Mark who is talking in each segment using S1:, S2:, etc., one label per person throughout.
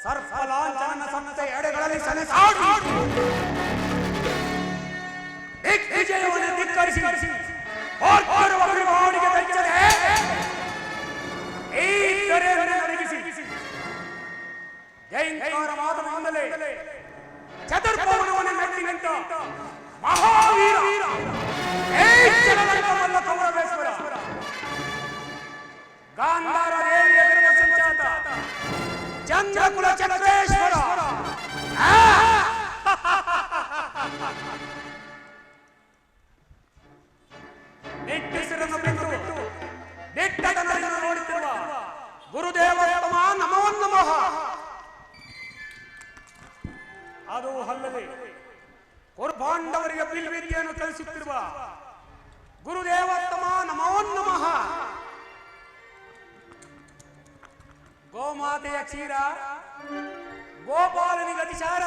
S1: ಸರ್ಪಲಾಂಛನ ಸಂಸ್ಥೆ ಎಡೆಗಳಲ್ಲಿ ಸೆಣಸಾಡಿ ದಿಗ್ವಿಜಯವನ್ನು ಧಿಕ್ಕರಿಸಿ ಓರ್ವರುವ ಗೃಹವಾಣಿಗೆ ಬೆಚ್ಚದೆ ಈ ಕರೆಯನ್ನು ನಡಗಿಸಿ ಜಯಂಕಾರವಾದ ಮಾಂದಲೆ ಚತುರ್ಭುವನವನ್ನು ಮೆಟ್ಟಿ ನಿಂತ ಮಹಾವೀರ ಜಲದಂಡವಲ್ಲ ಕೌರವೇಶ್ವರ ಗಾಂಧಾರ ದೇವಿಯ ಗರ್ಭ ಸಂಚಾತ ಚಂದ್ರಕುಲ ಚಕ್ರೇಶ್ವರ ನಿಟ್ಟಿಸಿರನ್ನು ಬಿಟ್ಟು ದಿಟ್ಟತನದಿಂದ ನೋಡುತ್ತಿರುವ ಗುರುದೇವೋತ್ತಮ ನಮೋ ನಮಃ. ಅದು ಅಲ್ಲದೆ ಕುರ್ಬಾಂಡವರಿಗೆ ಬಿಲ್ವಿದ್ಯೆಯನ್ನು ಕಲಿಸುತ್ತಿರುವ ಗುರುದೇವೋತ್ತಮ ನಮೋ ನಮಃ. ಗೋಮಾತೆಯ ಕ್ಷೀರ ಗೋಪಾಲನಿಗೆ ಅತಿಸಾರ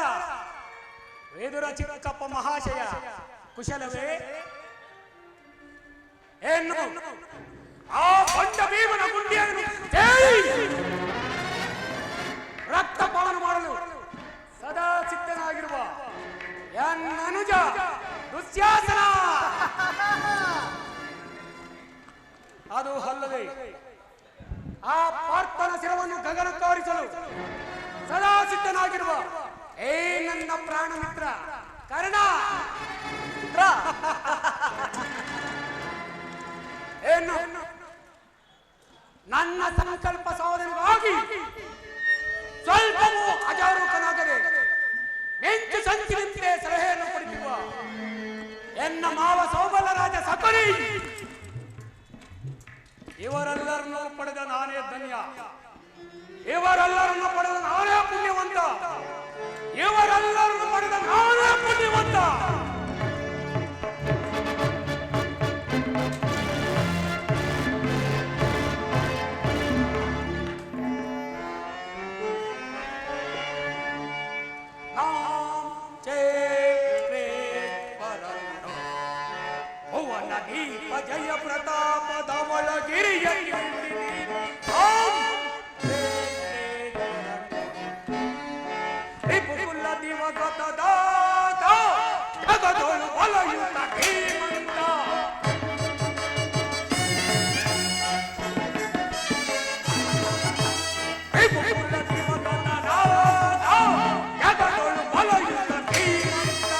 S1: ವೇದುರ ಚಿಕ್ಕಪ್ಪ ಮಹಾಶಯ ಕುಶಲವೇ? ಏನು ಆ ಬಂಡ ಭೀಮನ ಗುಂಡಿಯನ್ನು ರಕ್ತಪಾನ ಮಾಡಲು ಸದಾ ಸಿದ್ಧನಾಗಿರುವ ಅನುಜ ದುಶ್ಯಾಸನ. ಅದು ಅಲ್ಲದೆ ಆ ಪಾರ್ಥನ ಶಿರವನ್ನು ಗಗನಕ್ಕಾರಿಸಲು ಸದಾ ಸಿದ್ಧನಾಗಿರುವ ನನ್ನ ಪ್ರಾಣ ಮಿತ್ರ ಕರ್ಣ. ಏನು ನನ್ನ ಸಂಕಲ್ಪ ಸಾಧನೆಗಾಗಿ ಸ್ವಲ್ಪವೂ ಅಜಾರೂಕನಾಗದೆ ಮಿಂಚು ಸಂಚಿನಂತೆ ಸಲಹೆಯನ್ನು ಕೊಡುತ್ತಿರುವ ಎನ್ನ ಮಾವ ಸೌಬಲರಾಜ ಸಕರಿ. ಇವರೆಲ್ಲರನ್ನು ಪಡೆದ ನಾನೇ ಧನ್ಯ, ಇವರೆಲ್ಲರನ್ನು ಪಡೆದ ನಾನೇ ಪುಣ್ಯವಂತ, ಇವರೆಲ್ಲರನ್ನು ಪಡೆದ ನಾನೇ ಪುಣ್ಯವಂತ. ಜಯ ಪ್ರತಾಪ ಧವಳಗಿರಿಯ ಕುಲ ದಿವಗತದ ಜಗದೊಳು ಒಲಯುತ ಧೀಮಂತ ಕುಲ ದಿವಗತದ ಜಗದೊಳು ಒಲಯುತ ಧೀಮಂತ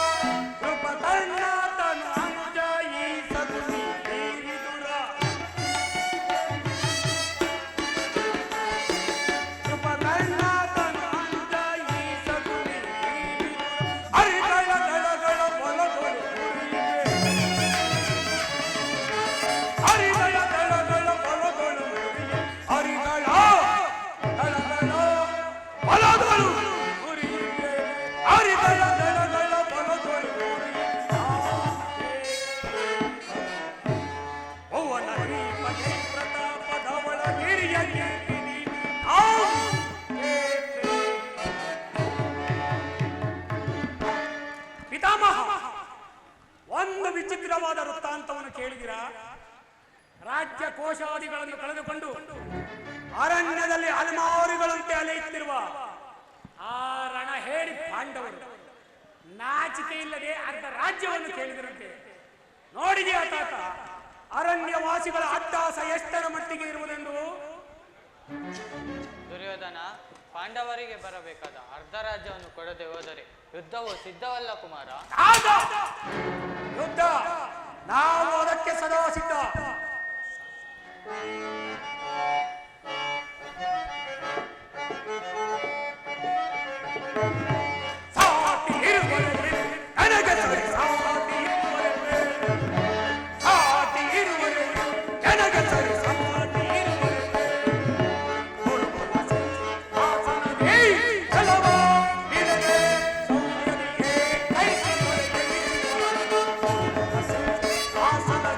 S1: ಕೃಪಕರ್ಣಾತನು ಅನುಜ ಈ ಸಗುನಿ ಒಂದು ವಿಚಿತ್ರವಾದ ವೃತ್ತಾಂತವನ್ನು ಕೇಳಿದಿರಾ? ರಾಜ್ಯ ಕೋಶಾದಿಗಳನ್ನು ಕಳೆದುಕೊಂಡು ಅರಣ್ಯದಲ್ಲಿ ಅಲೆಮಾರಿಗಳಂತೆ ಅಲೆಯುತ್ತಿರುವ ಆ ರಣಹೇಡಿ ಪಾಂಡವರು ನಾಚಿಕೆ ಇಲ್ಲದೆ ಅರ್ಧ ರಾಜ್ಯವನ್ನು ಕೇಳಿದಿರಂತೆ. ನೋಡಿದೆಯಾ ತಾತ ಅರಣ್ಯವಾಸಿಗಳ ಅಟ್ಟಾಸ ಎಷ್ಟರ ಮಟ್ಟಿಗೆ ಇರುವುದೆಂದು?
S2: ದುರ್ಯೋಧನ, ಪಾಂಡವರಿಗೆ ಬರಬೇಕಾದ ಅರ್ಧ ರಾಜ್ಯವನ್ನು ಕೊಡದೆ ಹೋದರೆ ಯುದ್ಧವು ಸಿದ್ಧವಲ್ಲ ಕುಮಾರ.
S1: ಯುದ್ಧ ನಾವು ಅದಕ್ಕೆ ಸದಾ ಸಿದ್ಧ.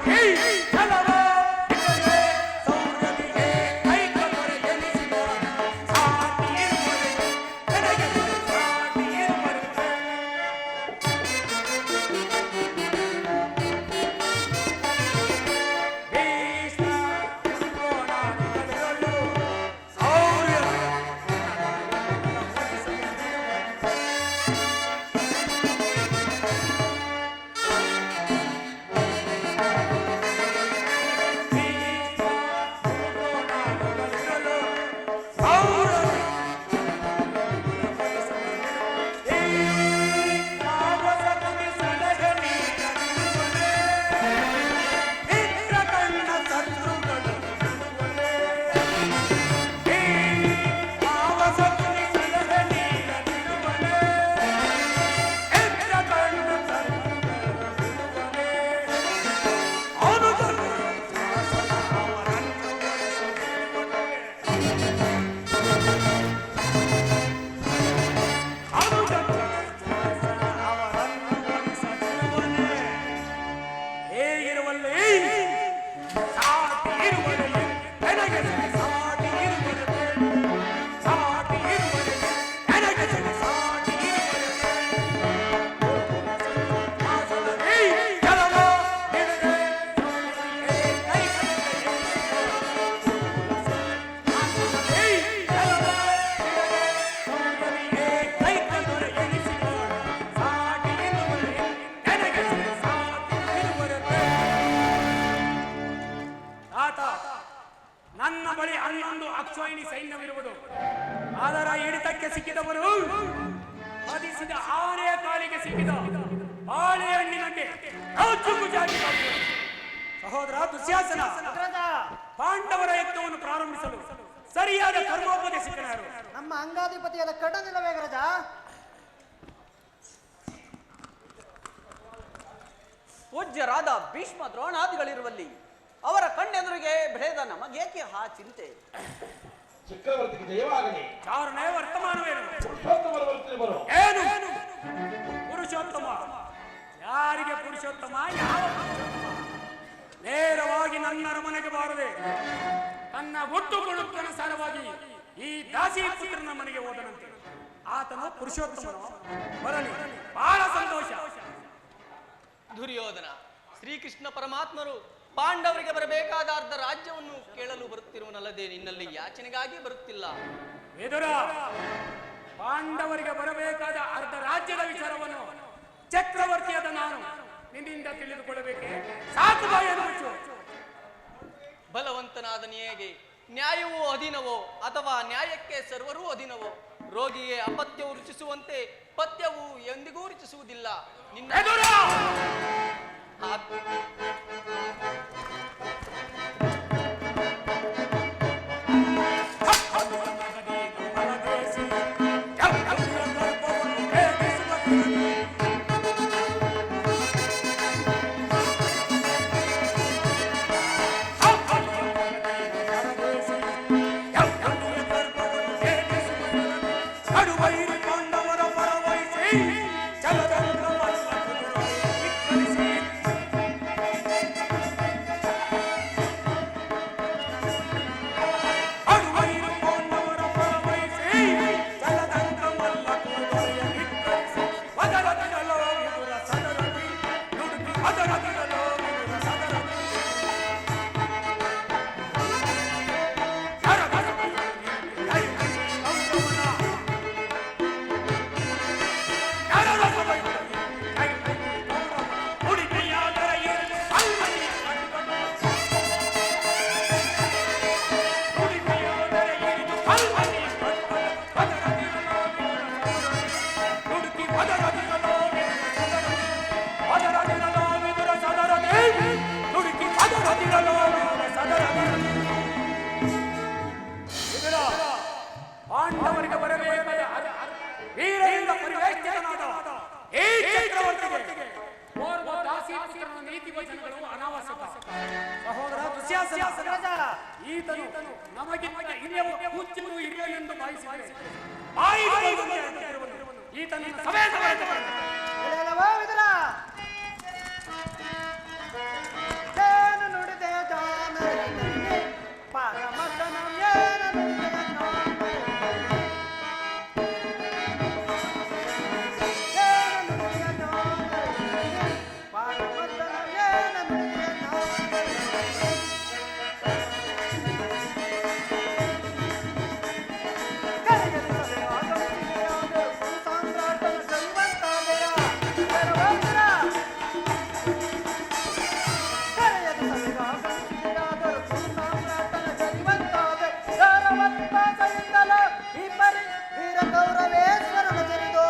S3: Hey!
S1: ನನ್ನ ಬಳಿ 11 ಅಕ್ಷೋಹಿಣಿ ಸೈನ್ಯವಿರುವುದು. ಅದರ ಹಿಡಿತಕ್ಕೆ ಸಿಕ್ಕಿದವರು ವಧಿಸಿದ ಆನೆ ಕಾಲಿಗೆ ಸಿಕ್ಕಿದ ಬಾಳೆಹಣ್ಣಿನಂತೆ ಸಹೋದರ ದುಶ್ಯಾಸನ, ಪಾಂಡವರ ಯಜ್ಞವನ್ನು ಪ್ರಾರಂಭಿಸಲು ಸರಿಯಾದ ಕರ್ಮೋಪದೇಶಕರು
S3: ನಮ್ಮ ಅಂಗಾಧಿಪತಿಯಾದ ಕಡನಿಲ್ಲವೇ ಅಗ್ರಜ?
S4: ಪೂಜ್ಯರಾದ ಭೀಷ್ಮ ದ್ರೋಣಾದಿಗಳಿರುವಲ್ಲಿ ಅವರ ಕಣ್ಣೆದುರಿಗೆ ಬೆಳೆದ ನಮಗೇಕೆ ಆ ಚಿಂತೆ?
S5: ಚಕ್ರವರ್ತಿಗೆ ಜಯವಾಗಲಿ.
S1: ಚಾರಣೆ ವರ್ತಮಾನವೇನು?
S5: ಪುರುಷೋತ್ತಮರ ವರ್ತನೆ ಬರೋ
S1: ಏನು ಪುರುಷೋತ್ತಮ? ಯಾರಿಗೆ ಪುರುಷೋತ್ತಮ? ಯಾವ ಪುರುಷೋತ್ತಮ? ನೇರವಾಗಿ ನನ್ನ ಅರಮನೆಗೆ ಬಾರದೆ ತನ್ನ ಒಟ್ಟು ಕೊಡುತ್ತನುಸಾರವಾಗಿ ಈ ದಾಸಿ ಪುತ್ರನ ಮನೆಗೆ ಹೋದನಂತೆ. ಆತನು ಪುರುಷೋತ್ತಮನು. ಬರಲಿ, ಬಹಳ ಸಂತೋಷ.
S6: ದುರ್ಯೋಧನ, ಶ್ರೀಕೃಷ್ಣ ಪರಮಾತ್ಮರು ಪಾಂಡವರಿಗೆ ಬರಬೇಕಾದ ಅರ್ಧ ರಾಜ್ಯವನ್ನು ಕೇಳಲು ಬರುತ್ತಿರುವನಲ್ಲದೆ ನಿನ್ನಲ್ಲಿ ಯಾಚನೆಗಾಗಿ ಬರುತ್ತಿಲ್ಲ.
S1: ವಿದುರ, ಪಾಂಡವರಿಗೆ ಬರಬೇಕಾದ ಅರ್ಧ ರಾಜ್ಯದ ವಿಚಾರವನ್ನು ಚಕ್ರವರ್ತಿಯಾದ ನಾನು ನಿನ್ನಿಂದ ತಿಳಿದುಕೊಳ್ಳಬೇಕೆ? ಸಾಕು ಬಾಯನ್ನು ಮುಚ್ಚು.
S6: ಬಲವಂತನಾದ ನ್ಯಾಯಗೆ ನ್ಯಾಯವೋ ಅಧೀನವೋ ಅಥವಾ ನ್ಯಾಯಕ್ಕೆ ಸರ್ವರೂ ಅಧೀನವೋ? ರೋಗಿಗೆ ಅಪತ್ಯವು ರುಚಿಸುವಂತೆ ಪಥ್ಯವು ಎಂದಿಗೂ ರುಚಿಸುವುದಿಲ್ಲ. ನಿನ್ನ
S1: ಪಾಂಡವರಿಗೆ ಬರಬೇಕಾದ ವೀರರಿಂದ ಪರಿವೇಷ್ಟಿತನಾದ ಈ ಚಕ್ರವರ್ತಿಗೆ ಓರ್ವ ದಾಸಿ ಪುತ್ರನ ನೀತಿ ವಚನಗಳು ಅನಾವಶ್ಯಕ. ಸಹೋದರ ದುಶ್ಯಾಸನ, ಈತನು ನಮಗಿಂತ ಹಿರಿಯವ ಕೂಚಿನೂ ಹಿರಿಯನೆಂದು ಭಾವಿಸಿದರೆ ಈತನ ಸಭೆ
S3: ಹೇಳಲವೋ ವಿದುರ? ಏನು ನುಡಿದೆ ಜಾನರಿಗೆ ಪರಮತನ ಏನು ನುಡಿದೆ ಜಾನರಿಗೆ? ಏನು ನುಡಿದೆ ಜಾನರಿಗೆ ಪರಮತನ ಏನು ನುಡಿದೆ ಜಾನರಿಗೆ? ಕರೆಗಲಿಸದೆ ಆಗಮಿಸಿದೆಯಾದರೂ ಸಾಮ್ರಾಟನ ಕೈವಂತಾದೆಯ ಪರಮಂತರ ಕರೆಯಲಿಸದೆ ಆಗಮಿಸಿದೆಯಾದರೂ ಸಾಮ್ರಾಟನ ಕೈವಂತಾದೆ ಯಾರವತ್ತಾಸೆಯಿಂದಲೋ ಈ ಪರಿ ವೀರ ಗೌರವೇಶ್ವರನ ಜರಿದು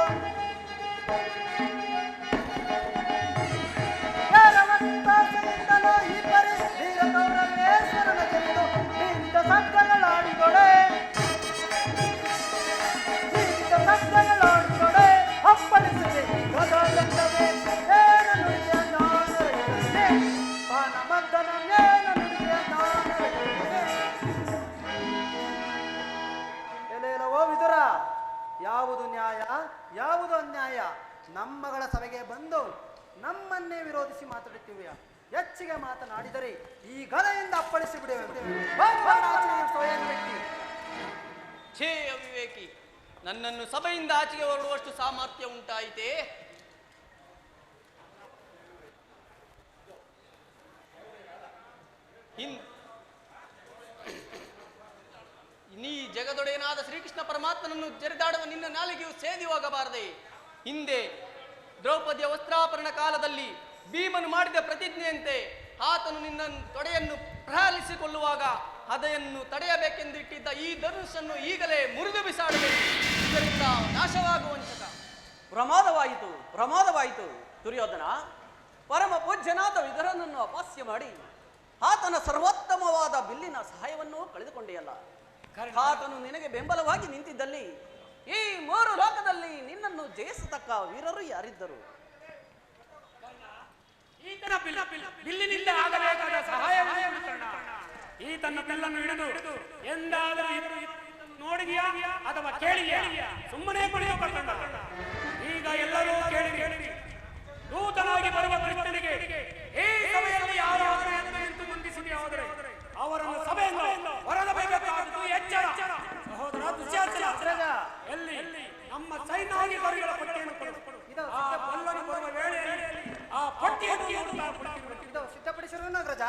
S3: ಯಾರವತ್ತಾಸೆಯಿಂದಲೋ ಈ ಪರಿ ವೀರ ಗೌರವೇಶ್ವರನ ಜರಿದು ನಿಂದ ಸಕ್ಕಗಳಾಡಿದೊಡೆ ಅಪ್ಪಳಿಸಿದೆ ಗದಾದಂತವೇ ಏನು ನುಡಿಯ ಜ್ಞಾನವಿದೆ ಪಾನಮದ್ದನ ಏನು ನುಡಿಯ ಜ್ಞಾನವಿದೆ. ಎಲೆಲವೋ ವಿದುರ, ಯಾವುದು ನ್ಯಾಯ ಯಾವುದು ಅನ್ಯಾಯ? ನಮ್ಮಗಳ ಸಭೆಗೆ ಬಂದು ನಮ್ಮನ್ನೇ ವಿರೋಧಿಸಿ ಮಾತಾಡುತ್ತೀವಿ. ಹೆಚ್ಚಿಗೆ ಮಾತನಾಡಿದರೆ ಈ ಗದೆಯಿಂದ ಅಪ್ಪಳಿಸಿ ಬಿಡುವೆ. ಸ್ವಯಂ ವ್ಯಕ್ತಿ
S6: ಛೇ ಅವಿವೇಕಿ, ನನ್ನನ್ನು ಸಭೆಯಿಂದ ಆಚೆಗೆ ಹೊರಡುವಷ್ಟು ಸಾಮರ್ಥ್ಯ ಉಂಟಾಯಿತೇ? ನೀ ಜಗದೊಡೆಯನಾದ ಶ್ರೀಕೃಷ್ಣ ಪರಮಾತ್ಮನನ್ನು ಜರಿದಾಡುವ ನಿನ್ನ ನಾಲಿಗೆಯು ಸೇದಿ ಹೋಗಬಾರದೆ? ಹಿಂದೆ ದ್ರೌಪದಿಯ ವಸ್ತ್ರಾಪರಣ ಕಾಲದಲ್ಲಿ ಭೀಮನು ಮಾಡಿದ ಪ್ರತಿಜ್ಞೆಯಂತೆ ಆತನು ನಿನ್ನ ತೊಡೆಯನ್ನು ಪ್ರಹರಿಸಿಕೊಳ್ಳುವಾಗ ಅದನ್ನು ತಡೆಯಬೇಕೆಂದು ಇಟ್ಟಿದ್ದ ಈ ಧನುಷನ್ನು ಈಗಲೇ ಮುರಿದು ಬಿಸಾಡಬೇಕು. ಇದರಿಂದ ನಾಶವಾಗುವಂತಕ.
S4: ಪ್ರಮಾದವಾಯಿತು, ಪ್ರಮಾದವಾಯಿತು. ದುರ್ಯೋಧನ, ಪರಮ ಪೂಜ್ಯನಾದ ವಿದುರನನ್ನು ಅಪಹಾಸ್ಯ ಮಾಡಿ ಆತನ ಸರ್ವೋತ್ತಮವಾದ ಬಿಲ್ಲಿನ ಸಹಾಯವನ್ನು ಕಳೆದುಕೊಂಡೆಯಲ್ಲ. ಆತನು ನಿನಗೆ ಬೆಂಬಲವಾಗಿ ನಿಂತಿದ್ದಲ್ಲಿ ಈ 3 ಲೋಕದಲ್ಲಿ ನಿನ್ನನ್ನು ಜಯಿಸತಕ್ಕ ವೀರರು ಯಾರಿದ್ದರು?
S1: ಈತನ ಬಿಲ್ಲಿನಿಂದ ಆಗಬೇಕಾದ ಸಹಾಯವನ್ನು ಕರ್ಣ. ಈತನ ಬಿಲ್ಲನ್ನು ಹಿಡಿದು ಎಂದಾದರೂ ನೋಡಿದೆಯಾ ಅಥವಾ ಕೇಳಿಯಾ? ಸುಮ್ಮನೆ ಕುಳಿಯೋ ಕರ್ಣ. ಈಗ ಎಲ್ಲರೂ ಕೇಳಿ ನೂತನಾಗಿ ಬರುವ ಕೃಷ್ಣನಿಗೆ ಈ ಸಭೆಯಲ್ಲಿ ಯಾರಾದರೂ ಎಂದು ನಿಂದಿಸಿದೆಯಾದರೆ ಅವರನ್ನು ಸಭೆಯಿಂದ ಹೊರಡಬೇಕಾದದ್ದು ಎಚ್ಚರ. ಸಹೋದರ ದುಶ್ಯಾಸನ, ಎಲ್ಲಿ ನಮ್ಮ ಸೈನ್ಯಾಧಿಕಾರಿಗಳ ಪಟ್ಟಿಯನ್ನು ಕೊಡು. ಆ ಬಲ್ಲನು ಬರುವ ವೇಳೆಯಲ್ಲಿ ಆ ಪಟ್ಟಿಯನ್ನು
S3: ಇದು ಸಿದ್ಧಪಡಿಸಿರು ನಾಗರಾಜ.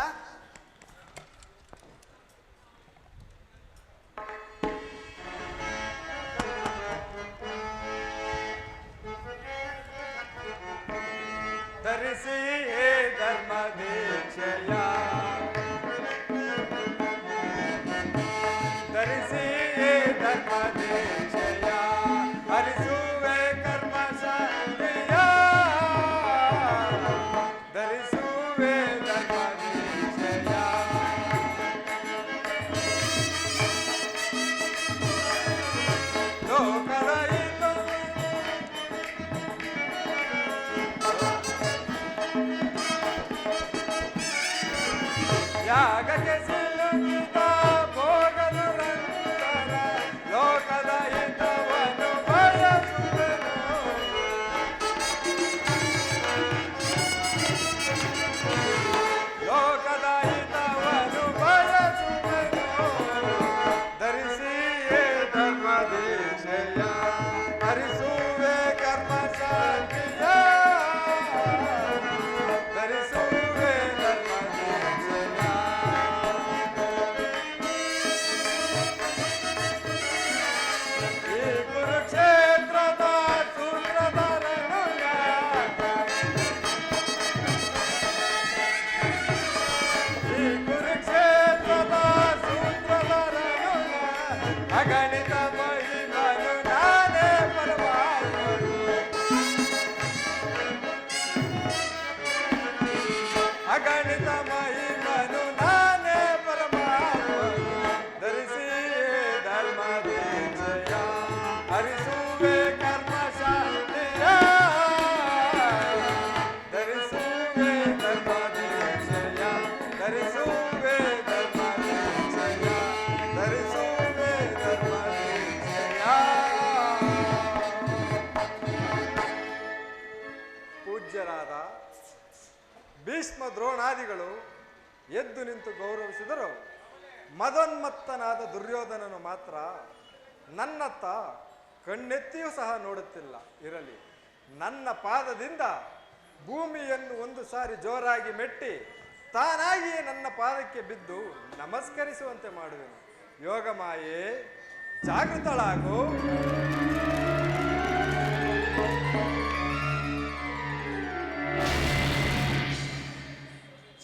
S7: ಧರಿಸಿ ಧರ್ಮ ದೀಕ್ಷೆಯ, ಧರಿಸಿ ಧರ್ಮ ದೀಕ್ಷೆಯ, ಹರಿಸುವೆ ಕರ್ಮ ಶಾಂತಿಯ, ಧರಿಸುವೆ ಧರ್ಮ ದೀಕ್ಷೆಯ. ಲೋಕದ ಯಾಗಕ್ಕೆ ಸಿಲುಕಿದ ಭೋಗನು ರಂತರ, ಲೋಕದ ಹಿತವನ್ನು ಬಯಸುವೆನು, ಲೋಕದ ಹಿತವನ್ನು ಬಯಸುವೆನು, ಧರಿಸಿ ಧರ್ಮ ದೀಕ್ಷೆಯ, ಹರಿಸುವೆ ಕರ್ಮ ಶಾಂತಿಯ, ಧರಿಸುವೆ ಧರ್ಮ ದೀಕ್ಷೆಯ. ಈ ಕುರುಕ್ಷೇತ್ರದ ಸೂತ್ರಧಾರನು ಈ ಕುರುಕ್ಷೇತ್ರದ ಸೂತ್ರಧಾರನು ಅಗಣಿತ ಮಹಿಮನು ನಾನೇ ಪರಮಾತ್ಮನು, ಅಗಣಿತ ಮಹಿಮನು ನಾನೇ ಪರಮಾತ್ಮನು, ಧರಿಸಿ ಧರ್ಮ ದೀಕ್ಷೆಯ, ಹರಿಸುವೆ ಕರ್ಮ ಶಾಂತಿಯ, ಧರಿಸುವೆ ಧರ್ಮ ದೀಕ್ಷೆಯ, ಧರಿಸುವೆ ಧರ್ಮ ದೀಕ್ಷೆಯ, ಧರಿಸುವೆ ಧರ್ಮ ದೀಕ್ಷೆಯ. ಪೂಜ್ಯರಾದ ಭೀಷ್ಮ ದ್ರೋಣಾದಿಗಳು ಎದ್ದು ನಿಂತು ಗೌರವಿಸಿದರು. ಮದೋನ್ಮತ್ತನಾದ ದುರ್ಯೋಧನನು ಮಾತ್ರ ನನ್ನತ್ತ ಕಣ್ಣೆತ್ತಿಯೂ ಸಹ ನೋಡುತ್ತಿಲ್ಲ. ಇರಲಿ, ನನ್ನ ಪಾದದಿಂದ ಭೂಮಿಯನ್ನು ಒಂದು ಸಾರಿ ಜೋರಾಗಿ ಮೆಟ್ಟಿ ತಾನಾಗಿಯೇ ನನ್ನ ಪಾದಕ್ಕೆ ಬಿದ್ದು ನಮಸ್ಕರಿಸುವಂತೆ ಮಾಡುವೆನು. ಯೋಗಮಾಯೆ, ಜಾಗೃತಳಾಗು.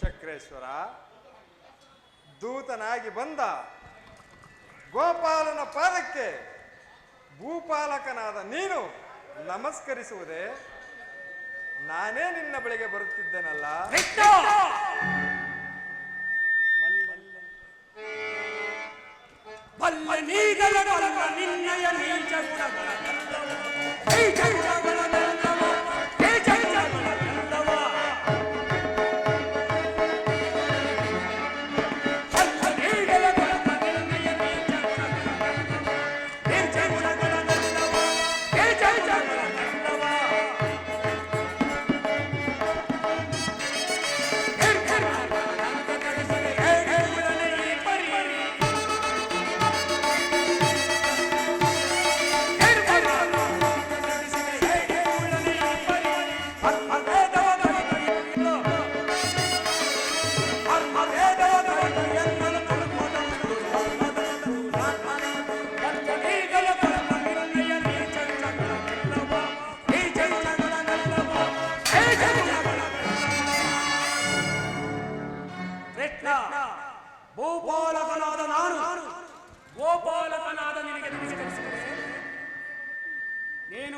S7: ಚಕ್ರೇಶ್ವರ, ದೂತನಾಗಿ ಬಂದ ಗೋಪಾಲನ ಪಾದಕ್ಕೆ ಭೂಪಾಲಕನಾದ ನೀನು ನಮಸ್ಕರಿಸುವುದೇ? ನಾನೇ ನಿನ್ನ ಬಳಿಗೆ ಬರುತ್ತಿದ್ದೇನಲ್ಲ.
S1: ನಿನ್ನಯ ನೀಚ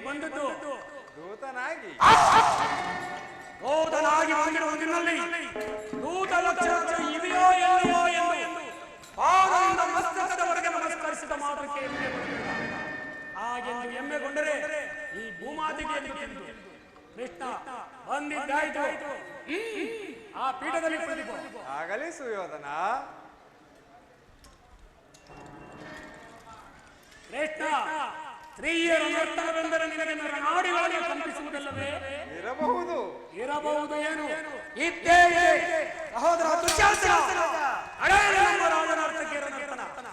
S1: ಬಂದದ್ದು?
S7: ದೂತನಾಗಿ
S1: ದೂತನಾಗಿ ಬಂದಿರುವ ನಿನ್ನಲ್ಲಿ ದೂತ ಲಕ್ಷಣ ಇದೆಯೋ ಇಲ್ಲವೋ ಎಂದು ಪಾದದಿಂದ ಮಸ್ತಕದವರೆಗೆ ನಮಸ್ಕರಿಸಿದ ಮಾತ್ರಕ್ಕೆ ಹೆಮ್ಮೆ ಪಡುವುದಿಲ್ಲ. ಹಾಗೆಂದು ಹೆಮ್ಮೆಗೊಂಡರೆ ಈ ಭೂಮಾತೆಗೆ ಎಂದು ತಿಳಿದು ಕೃಷ್ಣ ಬಂದಿದ್ದಾಯ್ತು. ಆ ಪೀಠದಲ್ಲಿ ಕುಳಿತುಕೋ.
S7: ಆಗಲಿ ಸುಯೋಧನ.
S1: ಕೃಷ್ಣ, ಸ್ತ್ರೀಯರ ನರ್ತನವೆಂದರೆ ನಿನಗೆ ನಾಡಿಗಳಿಗೆ ಕಂಪಿಸುವುದಲ್ಲವೇ?
S7: ಇರಬಹುದು
S1: ಏನು ಇದ್ದೇ ಇದೆ. ಸಹೋದರ ದುಶ್ಯಾಸನ, ಅಡೆಯ ನಮ್ಮ ರಾಜನ ಅರ್ಥಕ್ಕೆ ನರ್ತನ.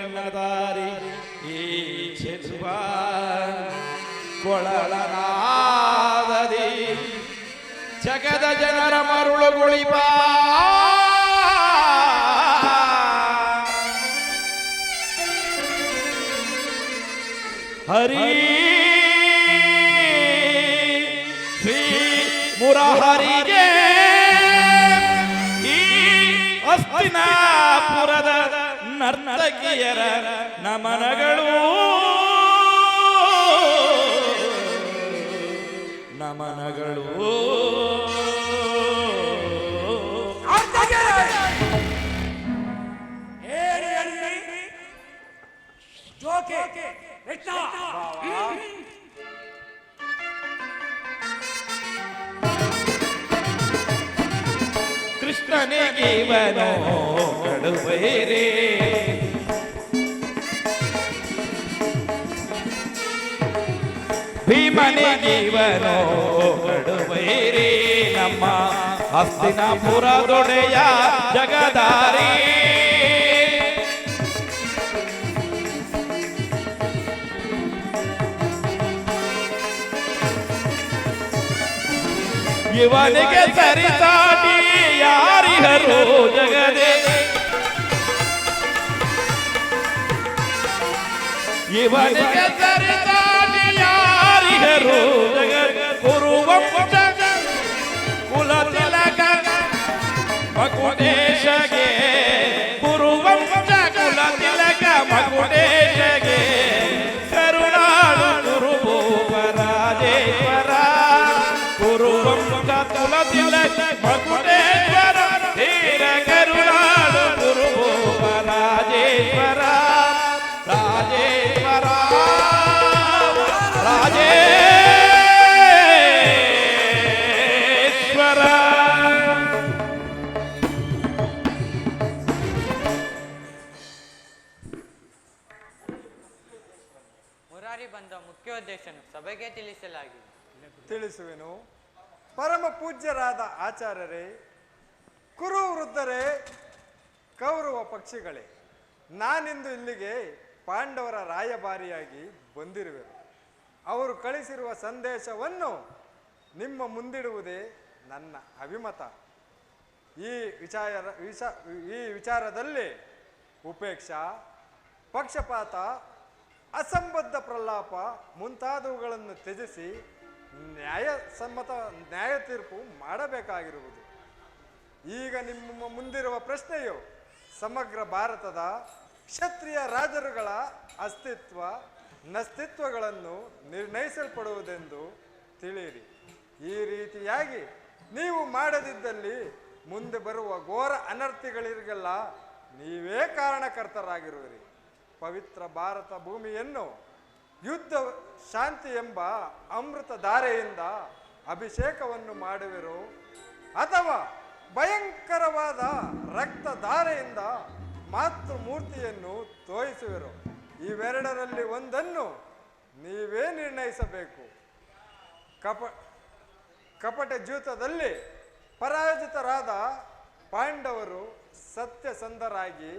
S5: ವರ್ಣದಾರಿ ಈ ಚೆಲುವ ಕೊಳಲನಾದದಿ ಜಗದ ಜನರ ಮರುಳುಗುಳಿಬ ಹರಿ ಶ್ರೀ ಮುರಹರಿಗೆ ಈ ಹಸ್ತಿನಾಪುರದ ನರ್ತಕಿಯರ ನಮನಗಳು ನಮನಗಳು
S1: ಜೋಕೆ
S5: ಕೃಷ್ಣನಿಗೆ ಇವನೋ ಕಡುಬೈರೇ ಭೀಮನಿಗೆ ಇವನೋ ಕಡುಬೈರೇ ನಮ್ಮ ಹಸ್ತಿನಾಪುರದೊಡೆಯ ಜಗದಾರಿ ಇವನಿಗೆ ಸರಿಸಾಟಿ ಯಾರಿಹರು ಜಗದೇ ಇವನಿಗೆ ಸರಿಸಾಟಿ ಯಾರಿಹರು ಜಗದ ಕುರುವಂಶ ಕುಲ ತಿಲಕ ಮಕುಟೇಶಗೆ ಕುರುವಂಶ ಕುಲ ತಿಲಕ ಮಕುಟೇಶಗೆ ಕರುಣಾಳು ಕುರುಭೂಪರಾಜೇಶ್ವರ ಕುರುವಂಶ ಕುಲ ತಿಲಕ ಮಕುಟೇಶ್ವರ ಧೀರ ಕರುಣಾಳು ಕುರುಭೂಪರಾಜೇಶ್ವರ ರಾಜೇಶ್ವರ ರಾಜೇಶ್ವರ
S2: ಮುರಾರಿ ಬಂದ ಮುಖ್ಯೋದ್ದೇಶನು ಸಭೆಗೆ ತಿಳಿಸಲಾಗಿದೆ.
S7: ತಿಳಿಸುವೆನು. ಪರಮ ಪೂಜ್ಯರಾದ ಆಚಾರ್ಯರೇ, ಕುರು ವೃದ್ಧರೇ, ಕೌರವ ಪಕ್ಷಿಗಳೇ, ನಾನಿಂದು ಇಲ್ಲಿಗೆ ಪಾಂಡವರ ರಾಯಭಾರಿಯಾಗಿ ಬಂದಿರುವೆನು. ಅವರು ಕಳಿಸಿರುವ ಸಂದೇಶವನ್ನು ನಿಮ್ಮ ಮುಂದಿಡುವುದೇ ನನ್ನ ಅಭಿಮತ. ಈ ವಿಚಾರದಲ್ಲಿ ಉಪೇಕ್ಷಾ, ಪಕ್ಷಪಾತ, ಅಸಂಬದ್ಧ ಪ್ರಲಾಪ ಮುಂತಾದವುಗಳನ್ನು ತ್ಯಜಿಸಿ ನ್ಯಾಯ ತೀರ್ಪು ಮಾಡಬೇಕಾಗಿರುವುದು. ಈಗ ನಿಮ್ಮ ಮುಂದಿರುವ ಪ್ರಶ್ನೆಯು ಸಮಗ್ರ ಭಾರತದ ಕ್ಷತ್ರಿಯ ರಾಜರುಗಳ ಅಸ್ತಿತ್ವ ನಸ್ತಿತ್ವಗಳನ್ನು ನಿರ್ಣಯಿಸಲ್ಪಡುವುದೆಂದು ತಿಳಿಯಿರಿ. ಈ ರೀತಿಯಾಗಿ ನೀವು ಮಾಡದಿದ್ದಲ್ಲಿ ಮುಂದೆ ಬರುವ ಘೋರ ಅನರ್ಥಗಳಿಗೆಲ್ಲ ನೀವೇ ಕಾರಣಕರ್ತರಾಗಿರುವಿರಿ. ಪವಿತ್ರ ಭಾರತ ಭೂಮಿಯನ್ನು ಯುದ್ಧ ಶಾಂತಿ ಎಂಬ ಅಮೃತ ಧಾರೆಯಿಂದ ಅಭಿಷೇಕವನ್ನು ಮಾಡುವಿರೋ ಅಥವಾ ಭಯಂಕರವಾದ ರಕ್ತಧಾರೆಯಿಂದ ಮಾತೃಮೂರ್ತಿಯನ್ನು ತೋರಿಸುವಿರೋ, ಇವೆರಡರಲ್ಲಿ ಒಂದನ್ನು ನೀವೇ ನಿರ್ಣಯಿಸಬೇಕು. ಕಪಟ ಜೂತದಲ್ಲಿ ಪರಾಜಿತರಾದ ಪಾಂಡವರು ಸತ್ಯಸಂಧರಾಗಿ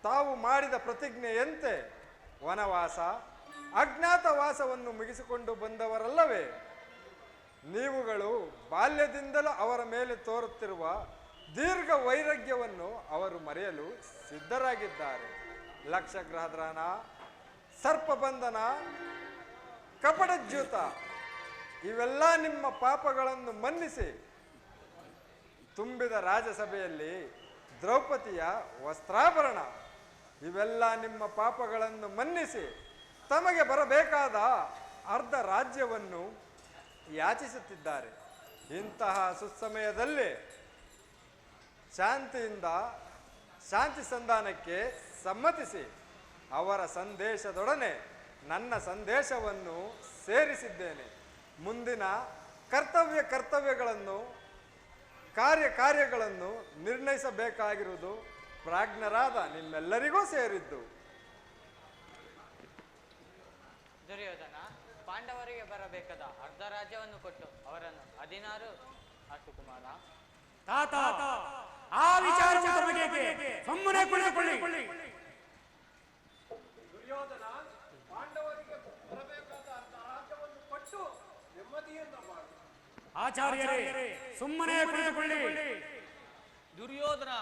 S7: ತಾವು ಮಾಡಿದ ಪ್ರತಿಜ್ಞೆಯಂತೆ ವನವಾಸ ಅಜ್ಞಾತವಾಸವನ್ನು ಮುಗಿಸಿಕೊಂಡು ಬಂದವರಲ್ಲವೇ? ನೀವುಗಳು ಬಾಲ್ಯದಿಂದಲೂ ಅವರ ಮೇಲೆ ತೋರುತ್ತಿರುವ ದೀರ್ಘ ವೈರಾಗ್ಯವನ್ನು ಅವರು ಮರೆಯಲು ಸಿದ್ಧರಾಗಿದ್ದಾರೆ. ಲಕ್ಷಗ್ರಹದಾನ, ಸರ್ಪಬಂಧನ, ಕಪಟಜ್ಯೂತ ಇವೆಲ್ಲ ನಿಮ್ಮ ಪಾಪಗಳನ್ನು ಮನ್ನಿಸಿ ತುಂಬಿದ ರಾಜಸಭೆಯಲ್ಲಿ ದ್ರೌಪದಿಯ ವಸ್ತ್ರಾಭರಣ ಇವೆಲ್ಲ ನಿಮ್ಮ ಪಾಪಗಳನ್ನು ಮನ್ನಿಸಿ ತಮಗೆ ಬರಬೇಕಾದ ಅರ್ಧ ರಾಜ್ಯವನ್ನು ಯಾಚಿಸುತ್ತಿದ್ದಾರೆ. ಇಂತಹ ಸುಸಮಯದಲ್ಲಿ ಶಾಂತಿ ಸಂಧಾನಕ್ಕೆ ಸಮ್ಮತಿಸಿ ಅವರ ಸಂದೇಶದೊಡನೆ ನನ್ನ ಸಂದೇಶವನ್ನು ಸೇರಿಸಿದ್ದೇನೆ. ಮುಂದಿನ ಕರ್ತವ್ಯಗಳನ್ನು ಕಾರ್ಯಗಳನ್ನು ನಿರ್ಣಯಿಸಬೇಕಾಗಿರುವುದು ಪ್ರಾಜ್ಞರಾದ ನಿಮ್ಮೆಲ್ಲರಿಗೂ ಸೇರಿದ್ದು.
S2: ದುರ್ಯೋಧನ ಪಾಂಡವರಿಗೆ ಬರಬೇಕಾದ ಅರ್ಧ ರಾಜ್ಯವನ್ನು ಕೊಟ್ಟು ಅವರನ್ನು 16 ಕುಮಾರ
S1: ತಾತ ಆ ವಿಚಾರವು ತಮಗೆ ಸುಮ್ಮನೆ ಕುಳಿತುಕೊಳ್ಳಿ. ಆಚಾರ್ಯರೇ, ಸುಮ್ಮನೆ ಕುಳಿತುಕೊಳ್ಳಿ.
S6: ದುರ್ಯೋಧನ,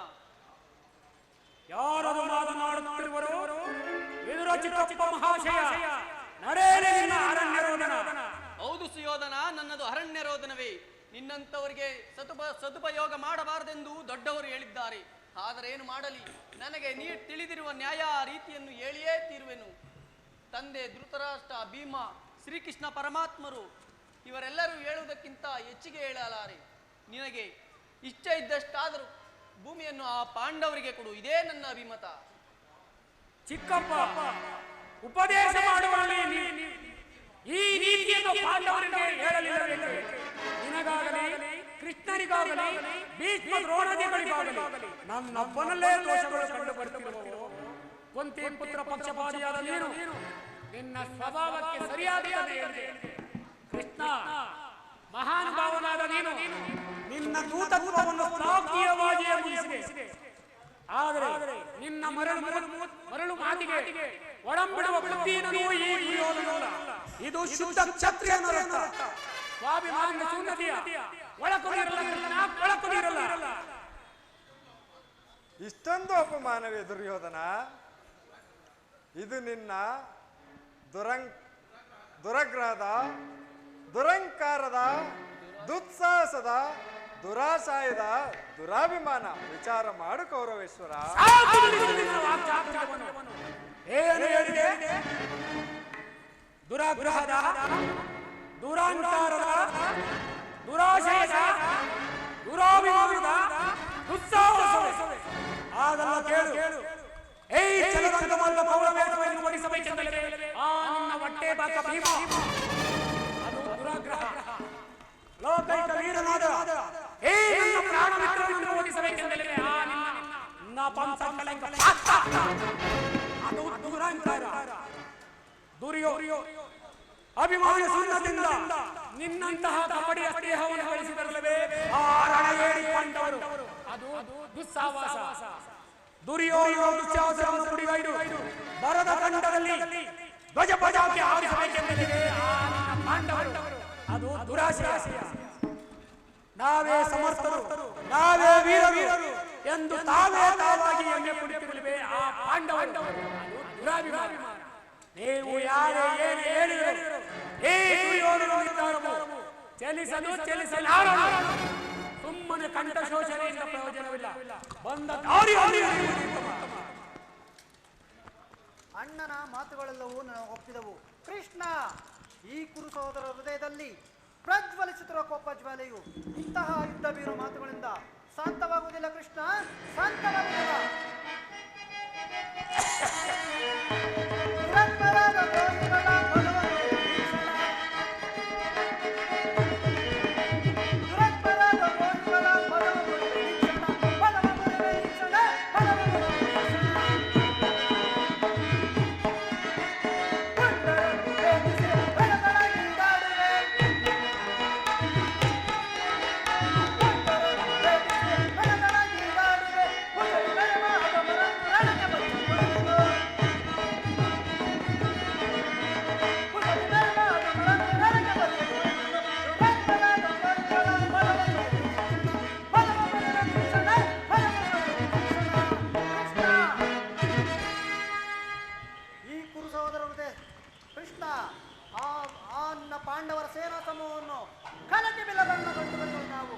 S1: ಯಾರದು ಮಾತನಾಡುತ್ತಿರುವರು? ಎದುರ ಚಿಕ್ಕಪ್ಪ ಮಹಾಶಯ, ನಡೆಯಲಿ ನಿನ್ನ ಅರಣ್ಯರೋಧನ.
S6: ಹೌದು ಸುಯೋಧನ, ನನ್ನದು ಅರಣ್ಯರೋಧನವೇ. ನಿನ್ನಂಥವರಿಗೆ ಸದುಪಯೋಗ ಮಾಡಬಾರದೆಂದು ದೊಡ್ಡವರು ಹೇಳಿದ್ದಾರೆ. ಆದರೆ ಏನು ಮಾಡಲಿ, ನನಗೆ ತಿಳಿದಿರುವ ನ್ಯಾಯ ರೀತಿಯನ್ನು ಹೇಳಿಯೇ ತೀರುವೆನು. ತಂದೆ ಧೃತರಾಷ್ಟ್ರ, ಭೀಮ, ಶ್ರೀಕೃಷ್ಣ ಪರಮಾತ್ಮರು ಇವರೆಲ್ಲರೂ ಹೇಳುವುದಕ್ಕಿಂತ ಹೆಚ್ಚಿಗೆ ಹೇಳಲಾರೆ. ನಿನಗೆ ಇಚ್ಛೆ ಇದ್ದಷ್ಟಾದರೂ ಭೂಮಿಯನ್ನು ಆ ಪಾಂಡವರಿಗೆ ಕೊಡು, ಇದೇ ನನ್ನ ಅಭಿಮತ.
S1: ಚಿಕ್ಕಪ್ಪ, ಉಪದೇಶ ಮಾಡುವಲ್ಲಿ ಈ ರೀತಿಯನ್ನು ಪಾಂಡವರಿಗೆ ಹೇಳಲಿಲ್ಲವೇ? ನಿನಗಾಗಲಿ, ಕೃಷ್ಣನಿಗಾಗಲಿ, ಭೀಷ್ಮ ದ್ರೋಣಾದಿಗಳಿಗಾಗಲಿ ನನ್ನೊಬ್ಬನಲ್ಲೇ ದೋಷಗಳು ಕಂಡು ಬರ್ತಿರುವವು. ಕೊಂತಿ ಪುತ್ರ ಪಕ್ಷಪಾತಿಯಾದ ನೀನು ನಿನ್ನ ಸ್ವಭಾವಕ್ಕೆ ಸರಿಯಾದ ಹೇಳಿದೆ. ಕೃಷ್ಣ, ಮಹಾನುಭಾವನಾದ ನೀನು ನಿನ್ನ ದೂತತ್ವವನ್ನು ಶ್ಲಾಘನೀಯವಾಗಿ ಮುಗಿಸಿದೆ. ಆದರೆ ನಿನ್ನ ಮರಳು ಮಾತಿಗೆ ಒಡಂಬಿಡುವ ಬುದ್ಧಿಯನ್ನು ಈ ದುರ್ಯೋಧನನಲ್ಲ. ಇದು ಶುದ್ಧ ಕ್ಷತ್ರಿಯನ ರಕ್ತ. ಸ್ವಾಭಿಮಾನ ಶೂನ್ಯತೆಯ ಒಳಕೊಡಿರಲ್ಲ.
S7: ಇಷ್ಟೊಂದು ಅಪಮಾನವೇ ದುರ್ಯೋಧನ? ಇದು ನಿನ್ನ ದುರಗ್ರಹದ, ದುರಂಕಾರದ, ದುತ್ಸಾಹಸದ, ದುರಾಶಯದ, ದುರಾಭಿಮಾನ. ವಿಚಾರ ಮಾಡು ಕೌರವೇಶ್ವರ.
S1: ಏನು ಹೇಳಿದೆ? ದುರಾಗ್ರಹದ, ದುರಂಕಾರದ, ದುರಾಶಯದ, ದುರಾಭಿಮಾನದ, ದುತ್ಸಾಹಸವೇ. ಹಾಗಲ್ಲ, ಕೇಳು. ಚಲರಂಗಮಲ್ಲ ಕೌರವೇಶ್ವರನ್ನು ಓಡಿಸಬೇಕೆಂದರೆ ಆ ನಿನ್ನ ಹೊಟ್ಟೆ ಬಾಕ ಭೀಮ, ಅದು ದುರಾಗ್ರಹ. ಲೋಕೈಕ ವೀರನಾದ ನನ್ನ ಪ್ರಾಣ ಮಿತ್ರನನ್ನು ಓಡಿಸಬೇಕೆಂದರೆ ಆ ನಿನ್ನ ಪಂಚಕಲಂಕ ಪಾತ್ರ, ಅದು ದುರಂಕಾರ. ಅಭಿಮಾನ ಶೂನ್ಯದಿಂದ ನಿನ್ನಂತಹ ಕಪಟಿಯ ಸ್ನೇಹವನ್ನು ಗಳಿಸಿದರಲ್ಲವೇ ಆ ರಣವೇಡಿ ಪಾಂಡವರು, ಅದು ದುಸ್ಸಾಹಸ. ದುರ್ಯೋಧನ ದುಶ್ಯಾಸನವನ್ನು ಕುಡಿಗೈದು ಬರದ ಕಂಠದಲ್ಲಿ ಧ್ವಜ ಪದಾಕೆ ಆರಿಸಬೇಕೆಂದರೆ ಆ ನಿನ್ನ ಪಾಂಡವರು, ಅದು ದುರಾಶಯ. ನಾವೇ ಸಮರ್ಥರು, ನಾವೇ ವೀರರು ಎಂದು ತಾವಾಗಿ ಎಮ್ಮೆ ಕುಡಿತಿರಲಿವೆ ಆ ಪಾಂಡವರು, ಅದು ದುರಾಭಿಮಾನ. ನೀವು ಯಾರೇ ಏನು ಹೇಳಿದರು ಈ ದುರ್ಯೋಧನನು ಚಲಿಸಲಾರನು. ಸುಮ್ಮನೆ ಕಂಠ ಶೋಷಣೆಯಿಂದ ಪ್ರಯೋಜನವಿಲ್ಲ. ಬಂದ
S3: ಅಣ್ಣನ ಮಾತುಗಳೆಲ್ಲವೂ ನನಗೆ ಒಪ್ಪಿದವು. ಕೃಷ್ಣ, ಈ ಕುರು ಸಹೋದರ ಹೃದಯದಲ್ಲಿ ಪ್ರಜ್ವಲಿಸುತ್ತಿರುವ ಕೋಪ ಜ್ವಾಲೆಯು ಇಂತಹ ಯುದ್ಧ ಬೀರೋ ಮಾತುಗಳಿಂದ ಶಾಂತವಾಗುವುದಿಲ್ಲ. ಕೃಷ್ಣ, ಶಾಂತವಾಗುವುದಿಲ್ಲ. ಪಾಂಡವರ ಸೇನಾ ಸಮೂಹವನ್ನು ಕಲಕ್ಕೆ ಬಿಲ್ಲದನ್ನು ಕಂಡುಬಂದು ನಾವು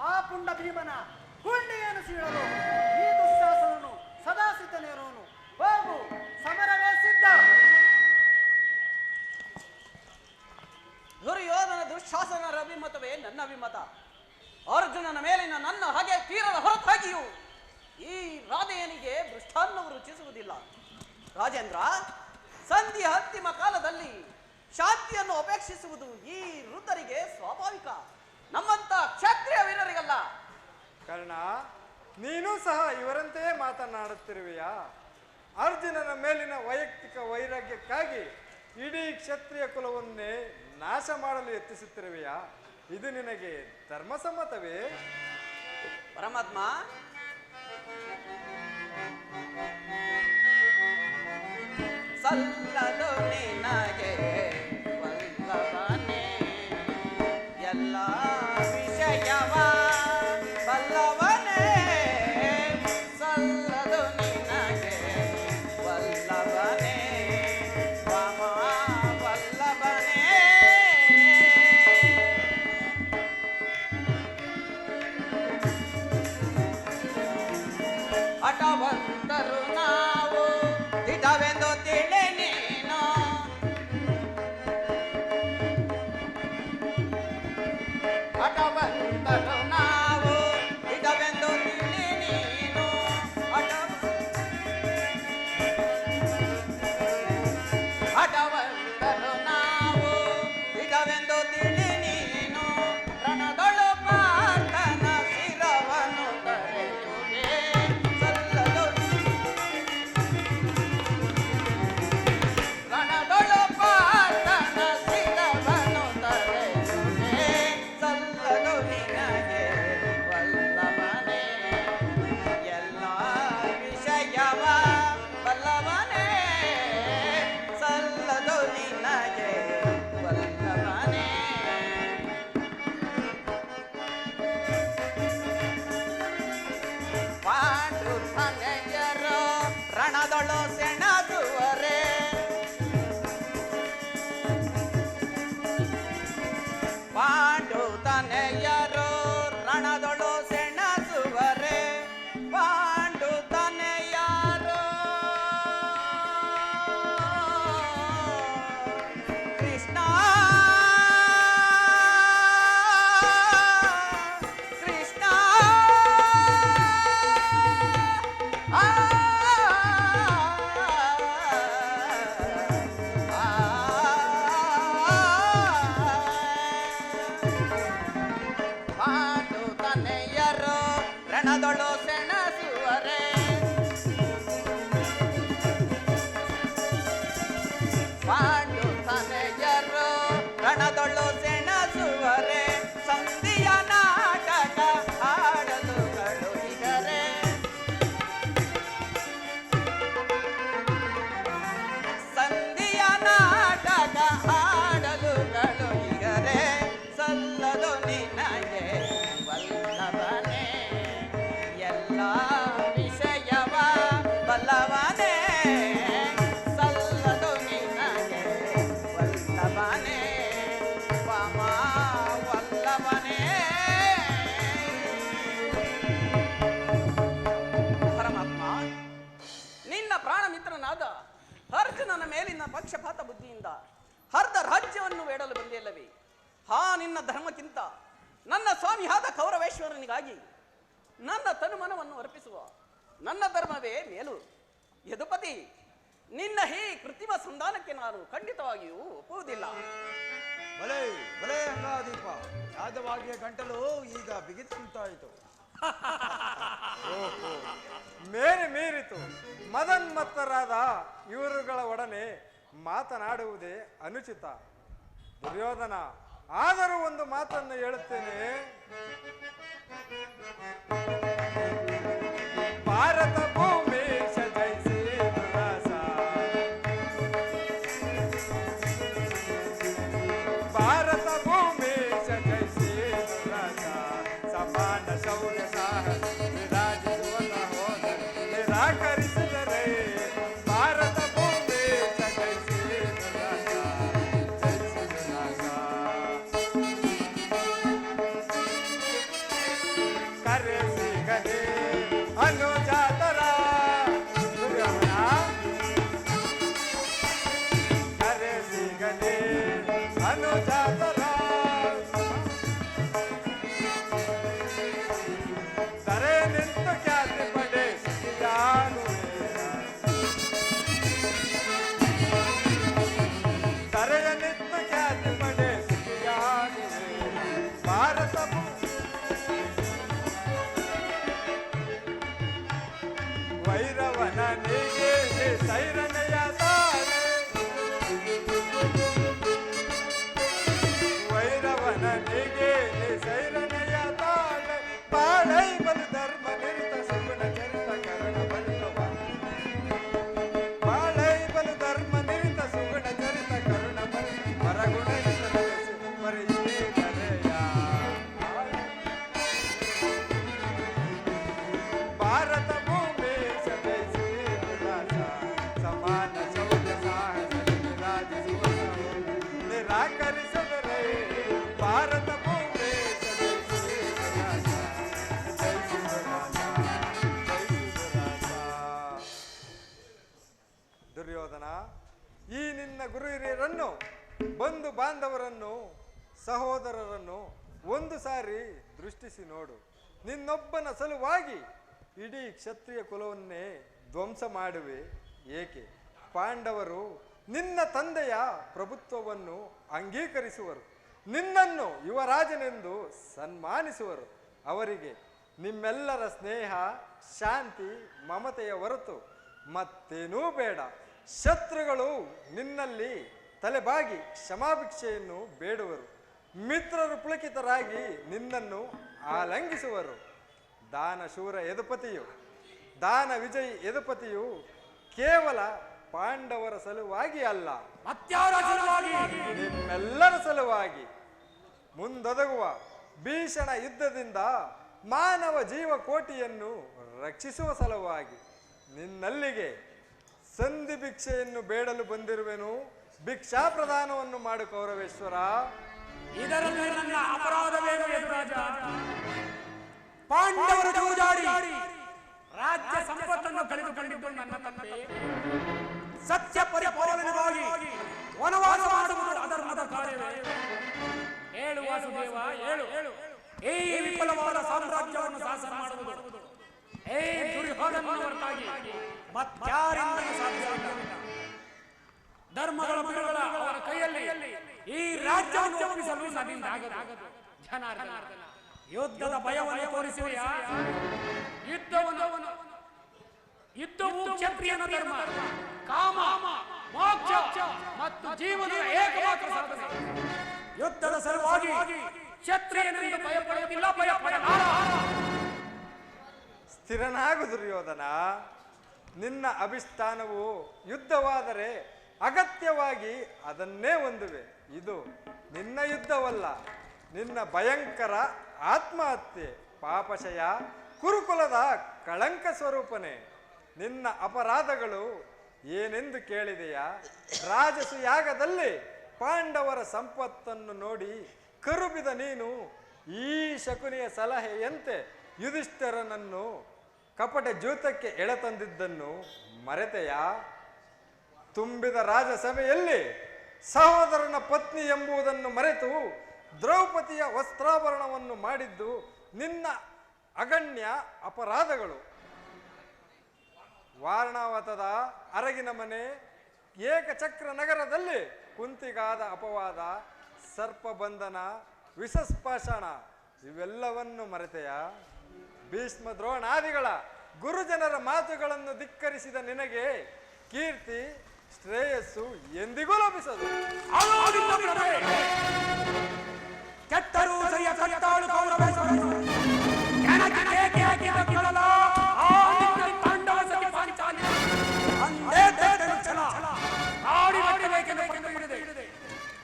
S3: ಆ ಪುಂಡ ಭೀಮನ ಗುಂಡಿಯನ್ನು ಸೀಳಲು ಈ ದುಶ್ಯಾಸನನು ಸದಾ ಸಿದ್ಧನಿರುವನು. ಹೋಗು, ಸಮರವೇ ಸಿದ್ಧ.
S4: ದುರ್ಯೋಧನ ದುಶ್ಯಾಸನರ ಅಭಿಮತವೇ ನನ್ನ ಅಭಿಮತ. ಅರ್ಜುನನ ಮೇಲಿನ ನನ್ನ ಹಾಗೆ ತೀರದ ಹೊರತಾಗಿಯೂ ಈ ರಾಧೆಯನಿಗೆ ಮೃಷ್ಟಾನ್ನವು ರುಚಿಸುವುದಿಲ್ಲ. ರಾಜೇಂದ್ರ, ಸಂಧಿಯ ಅಂತಿಮ ಕಾಲದಲ್ಲಿ ಶಾಂತಿಯನ್ನು ಅಪೇಕ್ಷಿಸುವುದು ಈ ವೃದ್ಧರಿಗೆ ಸ್ವಾಭಾವಿಕ, ನಮ್ಮಂತ ಕ್ಷತ್ರಿಯ ವೀರರಿಗಲ್ಲ.
S7: ಕರ್ಣ, ನೀನು ಸಹ ಇವರಂತೆಯೇ ಮಾತನಾಡುತ್ತಿರುವೆಯಾ? ಅರ್ಜುನನ ಮೇಲಿನ ವೈಯಕ್ತಿಕ ವೈರಾಗ್ಯಕ್ಕಾಗಿ ಇಡೀ ಕ್ಷತ್ರಿಯ ಕುಲವನ್ನೇ ನಾಶ ಮಾಡಲು ಯತ್ನಿಸುತ್ತಿರುವೆಯಾ? ಇದು ನಿನಗೆ ಧರ್ಮಸಮ್ಮತವೇ?
S4: ಪರಮಾತ್ಮ, ಸಲ್ಲದು ನಿನಗೆ ವಲ್ಲಭನೇ ವಲ್ಲವನೇ ಸಲ್ಲದು ನಿನಗೆ ವಲ್ಲವನೇ ವಾಮ ವಲ್ಲವನೇ ಹಠವಂತರು ನಾವು ದಿಟವೆಂದು ತಿಳಿ ನೀನು ಹಠವಂತರು ನಾವು ದಿಟವೆಂದು ತಿಳಿ ನೀನು ಹಠವಂತರು ನಾವು ದಿಟವೆಂದು ತಿಳಿ ನೀನು ರಣದೊಳು ಪಾರ್ಥನ ಶಿರವನ್ನು ತರೆಯುವೆ ಸಲ್ಲದು ರಣದೊಳು ಪಾರ್ಥನ ಶಿರವನ್ನು ತರೆಯುವೆ ಸಲ್ಲದು ನಿನಗೆ ವಲ್ಲವನೇ ಎಲ್ಲ ವಿಷಯವ ವಲ್ಲವನೇ ಸಲ್ಲದು ನಿನಗೆ ವಲ್ಲವನೇ ಪಾಂಡು ತನೆಯರು ರಣದೊಳು ಸೆಣಸುವರೆ ಪಾಂಡು ತನೆಯರು ರಣದೊಳು ಸೆಣಸುವರೆ ಪಾಂಡು ತನೆಯರು ಕೃಷ್ಣ ಕೃಷ್ಣ ಆ ಪಾಂಡು ತನೆಯರು ರಣದೊಳು ಸೆಣಸುವರೆ ಪಾಂಡು ತನೆಯರು ರಣದೊಳು ಸೆಣಸುವರೆ ಸಂಧಿಯ ನಾಟಕ ಆಡಲು ಕಳುಹಿದರೆ ಸಂಧಿಯ ನಾಟಕ ಆಡಲು ಕಳುಹಿದರೆ ಸಲ್ಲದು ನಿನಗೆ ವಲ್ಲವನೇ ಎಲ್ಲ ವಿಷಯವ ವಲ್ಲವನೇ ಸಲ್ಲದು ನಿನಗೆ ವಲ್ಲವನೇ ವಾಮ ವಲ್ಲವನೇ ಪರಮಾತ್ಮ ನಿನ್ನ ಪ್ರಾಣ ಮಿತ್ರನಾದ ಅರ್ಜುನನ ಮೇಲಿನ ಪಕ್ಷಪಾತ ಬುದ್ಧಿಯಿಂದ ಅರ್ಧ ರಾಜ್ಯವನ್ನು ಬೇಡಲು ಬಂದಿಲ್ಲವೇ ಹಾ ನಿನ್ನ ಧರ್ಮಕ್ಕಿಂತ ನನ್ನ ಸ್ವಾಮಿಯಾದ ಕೌರವೇಶ್ವರನಿಗಾಗಿ ನನ್ನ ತನುಮನವನ್ನು ಅರ್ಪಿಸುವ ನನ್ನ ಧರ್ಮವೇ ಮೇಲು ಯದುಪತಿ ನಿನ್ನ ಈ ಕೃತ್ರಿಮ ಸಂಧಾನಕ್ಕೆ ನಾನು ಖಂಡಿತವಾಗಿಯೂ ಒಪ್ಪುವುದಿಲ್ಲ
S7: ಬಲೆ ಬಲೆ ಅಂಗಾದೀಪ ಯಾದವಾಗಿಯ ಗಂಟಲು ಈಗ ಬಿಗಿದುಂಟಾಯಿತು ಓಹೋ ಮೇರೆ ಮೀರಿತು ಮದನ್ಮತ್ತರಾದ ಇವರುಗಳ ಒಡನೆ ಮಾತನಾಡುವುದೇ ಅನುಚಿತ ದುರ್ಯೋಧನ ಆದರೂ ಒಂದು ಮಾತನ್ನು ಹೇಳುತ್ತೇನೆ ಭಾರತ ಭೂಮಿ ಜಯಿಸಿ ದುರಾಸ ಭಾರತ ಭೂಮಿ ಜಯಿಸಿ ದುರಾಸ ಸಮಾನ ಶೌರ್ಯ ಸಾಹಸ ವಿರಾಜಿಸುವಂತ ಹೋದರೆ ನಿರಾಕರಿಸಿದರೆ ಭಾರತ ಭೂಮಿ ಜಯಿಸಿ ದುರಾಸ ಜಯಿಸಿ ದುರಾಸ ಕರೆಸಿ ಗದೆ ಅನುಜಾತರ ದುರ್ಯೋಧನ ಕರೆಸಿ ಗದೆ ಅನುಜಾತರ ಸರೆ ನಿಂತು ಖ್ಯಾತಿ ಪಡೆ ಯಾರು ಸರೆಯ ನಿಂತು ಖ್ಯಾತಿ ಪಡೆ ಯಾರು ಭಾರತ ವೈರವನ ನೇಗೆ ಸೈರನೆಯ ತಾಳೆ ವೈರವನ ನೇಗೆ ಸೈರನೆಯ ತಾಳೆ ಪಾಳೈ ಬಲು ಧರ್ಮ ನಿರಿತ ಸುಗುಣ ಚರಿತ ಕರಣ ಬಲಿತವ ಪಾಳೈ ಬಲು ಧರ್ಮ ನಿರಿತ ಸುಗುಣ ಚರಿತ ಕರುಣ ಬಲಿ ಪರಗುಣ ಮರೆಯೇ ಕರೆಯ ಭಾರತ ಭೂಮಿ ಸದೈಸಿ ವಿಲಾಸ ಸಮಾನ ಶೌರ್ಯ ಸಾಹಸದಲ್ಲಿ ರಾಜಿಸುವ ನಿರಾಕರಿಸದರೆ ಭಾರತ ಭೂಮಿ ಸದೈಸಿ ವಿಲಾಸ ಜಯಿಸುವ ರಾಜ ಜಯಿಸುವ ರಾಜ. ದುರ್ಯೋಧನ, ಈ ನಿನ್ನ ಗುರು ಹಿರಿಯರನ್ನು, ಬಂಧು ಬಾಂಧವರನ್ನು, ಸಹೋದರರನ್ನು ಒಂದು ಸಾರಿ ದೃಷ್ಟಿಸಿ ನೋಡು. ನಿನ್ನೊಬ್ಬನ ಸಲುವಾಗಿ ಇಡೀ ಕ್ಷತ್ರಿಯ ಕುಲವನ್ನೇ ಧ್ವಂಸ ಮಾಡುವೆ ಏಕೆ? ಪಾಂಡವರು ನಿನ್ನ ತಂದೆಯ ಪ್ರಭುತ್ವವನ್ನು ಅಂಗೀಕರಿಸುವರು, ನಿನ್ನನ್ನು ಯುವರಾಜನೆಂದು ಸನ್ಮಾನಿಸುವರು. ಅವರಿಗೆ ನಿಮ್ಮೆಲ್ಲರ ಸ್ನೇಹ, ಶಾಂತಿ, ಮಮತೆಯ ಹೊರತು ಮತ್ತೇನೂ ಬೇಡ. ಶತ್ರುಗಳು ನಿನ್ನಲ್ಲಿ ತಲೆಬಾಗಿ ಕ್ಷಮಾಭಿಕ್ಷೆಯನ್ನು ಬೇಡುವರು. ಮಿತ್ರರು ಪುಳಕಿತರಾಗಿ ನಿನ್ನನ್ನು ಆಲಂಘಿಸುವರು. ದಾನಶೂರ ಯದುಪತಿಯು, ದಾನ ವಿಜಯಿ ಯದುಪತಿಯು ಕೇವಲ ಪಾಂಡವರ ಸಲುವಾಗಿ ಅಲ್ಲ,
S1: ಮತ್ಯಾರ ಸಲುವಾಗಿ?
S7: ನಿಮ್ಮೆಲ್ಲರ ಸಲುವಾಗಿ. ಮುಂದೊದಗುವ ಭೀಷಣ ಯುದ್ಧದಿಂದ ಮಾನವ ಜೀವಕೋಟಿಯನ್ನು ರಕ್ಷಿಸುವ ಸಲುವಾಗಿ ನಿನ್ನಲ್ಲಿಗೆ ಸಂಧಿ ಭಿಕ್ಷೆಯನ್ನು ಬೇಡಲು ಬಂದಿರುವೆನು. ಭಿಕ್ಷಾ ಪ್ರದಾನವನ್ನು ಮಾಡು ಕೌರವೇಶ್ವರ.
S1: ಇದರಲ್ಲಿ ನನ್ನ ಅಪರಾಧವೇನು ಯದುರಾಜ? ಪಾಂಡವರು ಜೂಜಾಡಿ ರಾಜ್ಯ ಸಂಪತ್ತನ್ನು ಕಳೆದುಕೊಂಡಿದ್ದು ನನ್ನ ತಪ್ಪೆ. ಸತ್ಯ ಪರಿಪಾಲನೆಗಾಗಿ ವನವಾಸ ಮಾಡುವುದು ಅಧರ್ಮದ ಕಾರ್ಯವೇ? ಹೇಳು ವಾಸುದೇವ, ಹೇಳು. ಈ ವಿಫಲವಾದ ಸಾಮ್ರಾಜ್ಯವನ್ನು ಶಾಸನ ಮಾಡುವುದು ಏ ದುರ್ಯೋಧನನ ಹೊರತಾಗಿ ಮತ್ಯಾರಿಂದಲೂ ಸಾಧ್ಯವಿಲ್ಲ. ಧರ್ಮಗಳ ಬಿಡುಗಳ ಅವರ ಕೈಯಲ್ಲಿ ಈ ರಾಜ್ಯವನ್ನು ಒಪ್ಪಿಸಲು ನನ್ನಿಂದ ಆಗದು. ಜನಾರ್ದನ, ಯುದ್ಧದ ಭಯವನ್ನು ತೋರಿಸುವೆಯಾ? ಯುದ್ಧವು ಕ್ಷತ್ರಿಯನ ಧರ್ಮ, ಕಾಮ, ಮೋಕ್ಷ ಮತ್ತು ಜೀವನದ ಏಕಮಾತ್ರ ಸಾಧನೆ. ಯುದ್ಧದ ಸಲುವಾಗಿ ಕ್ಷತ್ರಿಯನಿಂದ ಭಯಪಡುವುದಿಲ್ಲ, ಭಯಪಡಲಾರ.
S7: ಸ್ಥಿರನಾಗು ದುರ್ಯೋಧನ. ನಿನ್ನ ಅಭಿಸ್ಥಾನವು ಯುದ್ಧವಾದರೆ ಅಗತ್ಯವಾಗಿ ಅದನ್ನೇ ಹೊಂದುವೆ. ಇದು ನಿನ್ನ ಯುದ್ಧವಲ್ಲ, ನಿನ್ನ ಭಯಂಕರ ಆತ್ಮಹತ್ಯೆ. ಪಾಪಶಯ ಕುರುಕುಲದ ಕಳಂಕ ಸ್ವರೂಪನೇ. ನಿನ್ನ ಅಪರಾಧಗಳು ಏನೆಂದು ಕೇಳಿದೆಯಾ? ರಾಜಸು ಯಾಗದಲ್ಲಿ ಪಾಂಡವರ ಸಂಪತ್ತನ್ನು ನೋಡಿ ಕರುಬಿದ ನೀನು ಈ ಶಕುನಿಯ ಸಲಹೆಯಂತೆ ಯುಧಿಷ್ಠಿರನನ್ನು ಕಪಟ ಜೂತಕ್ಕೆ ಎಳೆತಂದಿದ್ದನ್ನು ಮರೆತೆಯಾ? ತುಂಬಿದ ರಾಜಸಭೆಯಲ್ಲಿ ಸಹೋದರನ ಪತ್ನಿ ಎಂಬುದನ್ನು ಮರೆತು ದ್ರೌಪದಿಯ ವಸ್ತ್ರಾಭರಣವನ್ನು ಮಾಡಿದ್ದು ನಿನ್ನ ಅಗಣ್ಯ ಅಪರಾಧಗಳು. ವಾರಣಾವತದ ಅರಗಿನ ಮನೆ, ಏಕಚಕ್ರ ನಗರದಲ್ಲಿ ಕುಂತಿಗಾದ ಅಪವಾದ, ಸರ್ಪಬಂಧನ, ವಿಷಸ್ಪರ್ಶನ ಇವೆಲ್ಲವನ್ನು ಮರೆತೆಯ? ಭೀಷ್ಮ ದ್ರೋಣಾದಿಗಳ ಗುರುಜನರ ಮಾತುಗಳನ್ನು ಧಿಕ್ಕರಿಸಿದ ನಿನಗೆ ಕೀರ್ತಿ ಶ್ರೇಯಸ್ಸು ಎಂದಿಗೂ ಲಭಿಸದು.
S1: ಕೆಟ್ಟರೂ ಸರಿಯ ಕಟ್ಟಾಳು ಕೌರವೇಶ್ವರನು ಕೆಣಕಿ ಕೇಕೆ ಹಾಕಿದ ಕೇಳಲ ಆ ನಿನ್ನ ತಾಂಡವ ಸತಿ ಪಾಂಚಾಲಿ ಅಂದೇ ದೇಶದ ಛಲ ನಾಡಿ ಮಾಡಬೇಕೆಂದು ಪಟ್ಟುಕೊಂಡಿದೆ.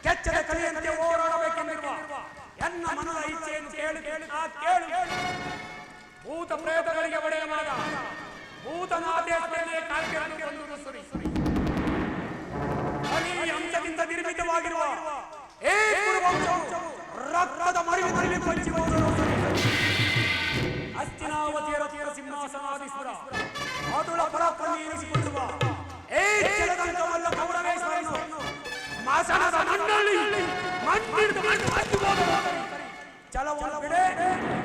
S1: ಕೆಚ್ಚದ ಕಲಿಯಂತೆ ಹೋರಾಡಬೇಕೆಂದಿರುವ ಎನ್ನ ಮನದ ಇಚ್ಛೆಯನ್ನು ಕೇಳು. ಭೂತ ಪ್ರೇತಗಳಿಗೆ ಒಡೆಯ ಮಗ ಭೂತನಾಥೇಶ್ವರನೇ ಕಾಲ್ಕೆಯನ್ನು ಕೊಂದು ಸುರಿ ಅಂಶದಿಂದ ನಿರ್ಮಿತವಾಗಿರುವ ಏ ಕುರುವಂಶವು ರಕ್ತದ ಮರಿವಿನಲ್ಲಿ ಪಂಚಿಕೊಂಡು ಹಸ್ತಿನಾವತಿಯ ರಥಿಯರ ಸಿಂಹಾಸನಾಧೀಶ್ವರ ಅದುಳ ಪರಾಕ್ರಮಿ ಎನಿಸಿಕೊಳ್ಳುವ ಏ ಜಲದಂಕವಲ್ಲ ಕೌರವೇಶ್ವರನು ಮಾಸನದ ಮಣ್ಣಲ್ಲಿ ಮಣ್ಣಿಡಿದು ಛಲವನ್ನು ಬಿಡೆ,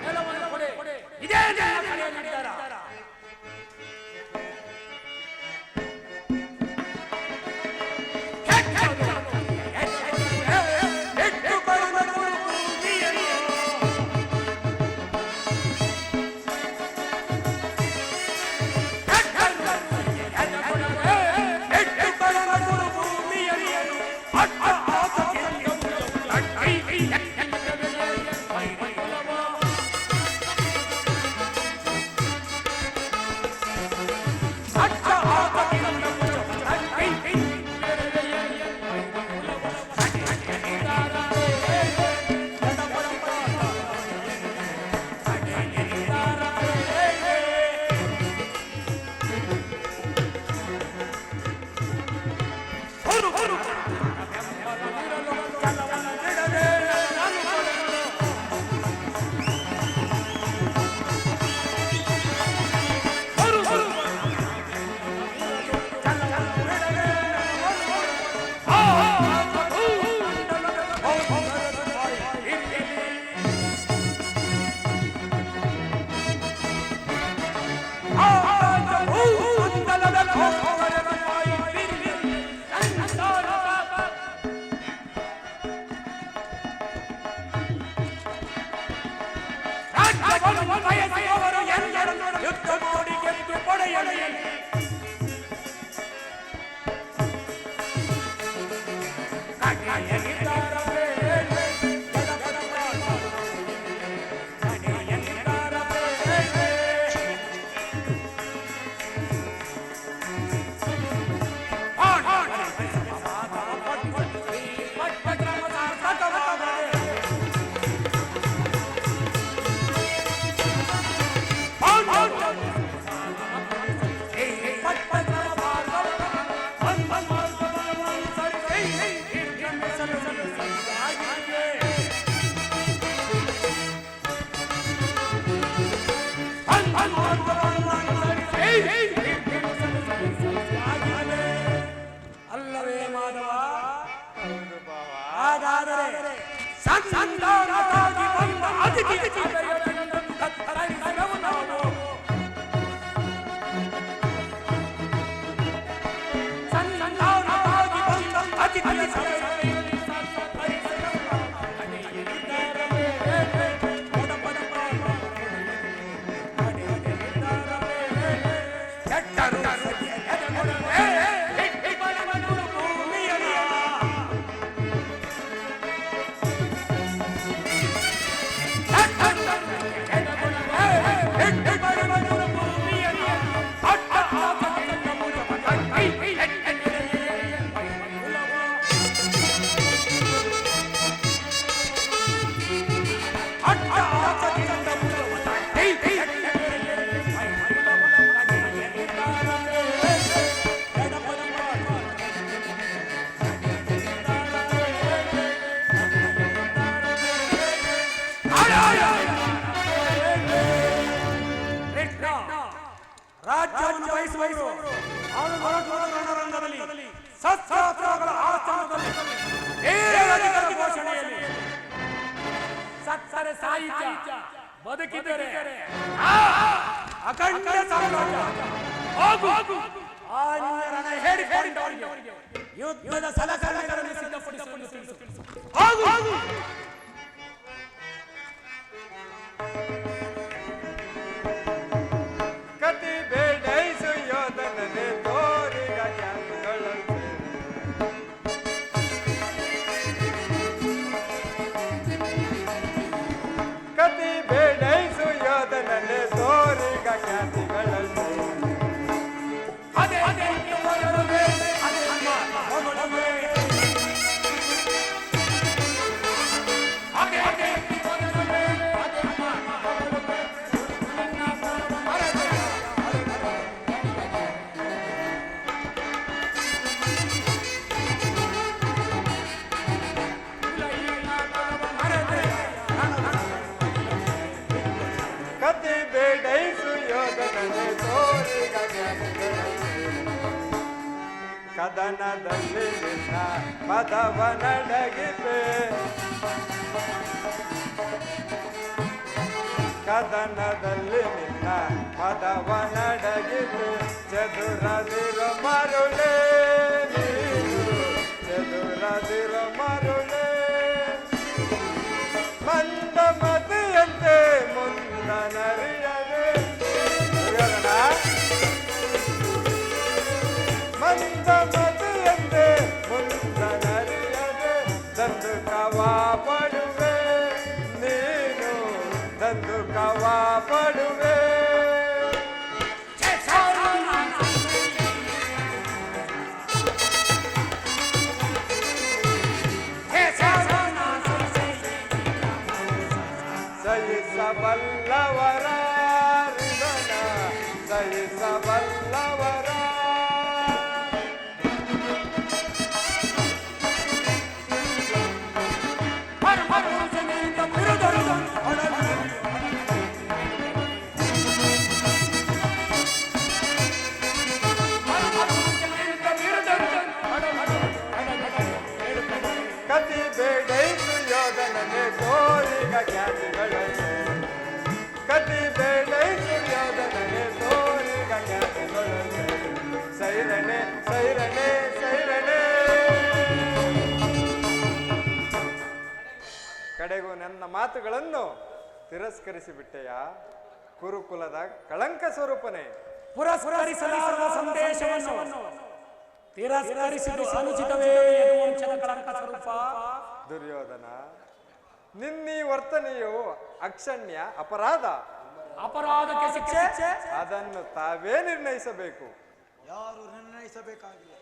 S1: ನೆಲವನ್ನು ಕೊಡೆ. ಇದೇ ನನ್ನ ಕಡೆಯ ನಿರ್ಧಾರ. ಅಲ್ಲವೇ ಮಾಧವ?
S7: ಹೌದು ಬಾವ.
S1: ಹಾಗಾದರೆ ಸಂತಾನಕ್ಕಾಗಿ ಬಂದ ಅತಿಥಿ ಸಭೆಯನ್ನು ಸತ್ಕರಿಸಲು ನಾವು ಸಂತಾನಕ್ಕಾಗಿ ಬಂದ ಅತಿಥಿ ಸಭೆಯಲ್ಲಿ ಸತ್ಕರಿಸಲು ರಾಜ್ಯವನ್ನು ವಹಿಸುವವರು ರಣರಂಗದಲ್ಲಿ ಸತ್ಯಾಗ್ರಹಗಳ ಆಸ್ಥಾನದಲ್ಲಿ ಏರಡಿಗರ ಘೋಷಣೆಯಲ್ಲಿ ಸತ್ತರೆ ಸಾಹಿತ್ಯ ಬದುಕಿದರೆ ಅಖಂಡ ಸಾಮ್ರಾಜ್ಯ ಹೋಗು ಆ ರಣ ಹೇಳಿಕೊಂಡವರಿಗೆ ಯುದ್ಧದ ಸಲಕರಣೆಗಳನ್ನು ಸಿದ್ಧಪಡಿಸುವುದು ತಿಳಿಸು. ಹೋಗು
S7: ಕತಿ ಬೇಡೈಸು ಯೋಧನನೆ ತೋರಿಗ ಜ್ಞಾನಿಗಳಂತೆ. ಕತಿ ಬೇಡೈಸು ಯೋಧನನೆ ತೋರಿಗ ಖ್ಯಾತಿಗಳಂತೆ.
S1: ಅದೇ ಹೊರಡುವೆ, ಅದೇ ಹೊರಡುವೆ. ಅದೇ ಹೊರಡುವೆ, ಅದೇ ಹೊರಡುವೆ.
S7: ಕತಿ ಬೇಡೈಸು ಯೋಧನನೆ ತೋರಿಗ ಜ್ಞಾನಿಗಳಂತೆ. ಕದನದಲ್ಲಿ ನಿನ್ನ ಪದವನಡಗಿಪೆ. ಕದನದಲ್ಲಿ ನಿನ್ನ ಪದವನಡಗಿಪೆ. ಚದುರದಿರ ಮರುಳೇ ನೀನು, ಚದುರದಿರ ಮರುಳೇ. ಮಂದ ಮತಿಯಂತೆ ಮುಂದನರಿಯದೆ. ಮಂದ ಮತಿಯಂತೆ ಮುಂದನರಿಯದೆ ತಂದು ಕವಾಪಡುವೆ ನೀನು, ತಂದು ಕವಾಪಡುವೆ. ಸಹಿಸಬಲ್ಲವರ ಹೃದಯ, ಸಹಿಸಬಲ್ಲವರ. ಕತಿ ಬೇಡೈಸು ಯೋಧನನೆ ತೋರಿಗ ಖ್ಯಾತಿಗಳಂತೆ. ಕತಿ ಬೇಡೈಸು ಯೋಧನನೆ ತೋರಿಗ ಖ್ಯಾತಿಗಳಂತೆ. ಸೈರನೆ ಸೈರನೆ ಸೈರನೆ. ಕಡೆಗೂ ನನ್ನ ಮಾತುಗಳನ್ನು ತಿರಸ್ಕರಿಸಿಬಿಟ್ಟೆಯಾ ಕುರುಕುಲದ ಕಳಂಕ ಸ್ವರೂಪನೇ?
S1: ಪುರಸ್ಕರಿಸಲಾರದ ಸಂದೇಶವನ್ನು ತಿರಸ್ಕರಿಸಿದ್ದು ಅನುಚಿತವೇ ವಂಶದ ಕಳಂಕ ಸ್ವರೂಪ.
S7: ದುರ್ಯೋಧನ, ನಿನ್ನೀ ವರ್ತನೆಯು ಅಕ್ಷಣ್ಯ ಅಪರಾಧ.
S1: ಅಪರಾಧಕ್ಕೆ ಶಿಕ್ಷೆ
S7: ಅದನ್ನು ತಾವೇ ನಿರ್ಣಯಿಸಬೇಕು.
S3: ಯಾರು ನಿರ್ಣಯಿಸಬೇಕಾಗಿಲ್ಲ.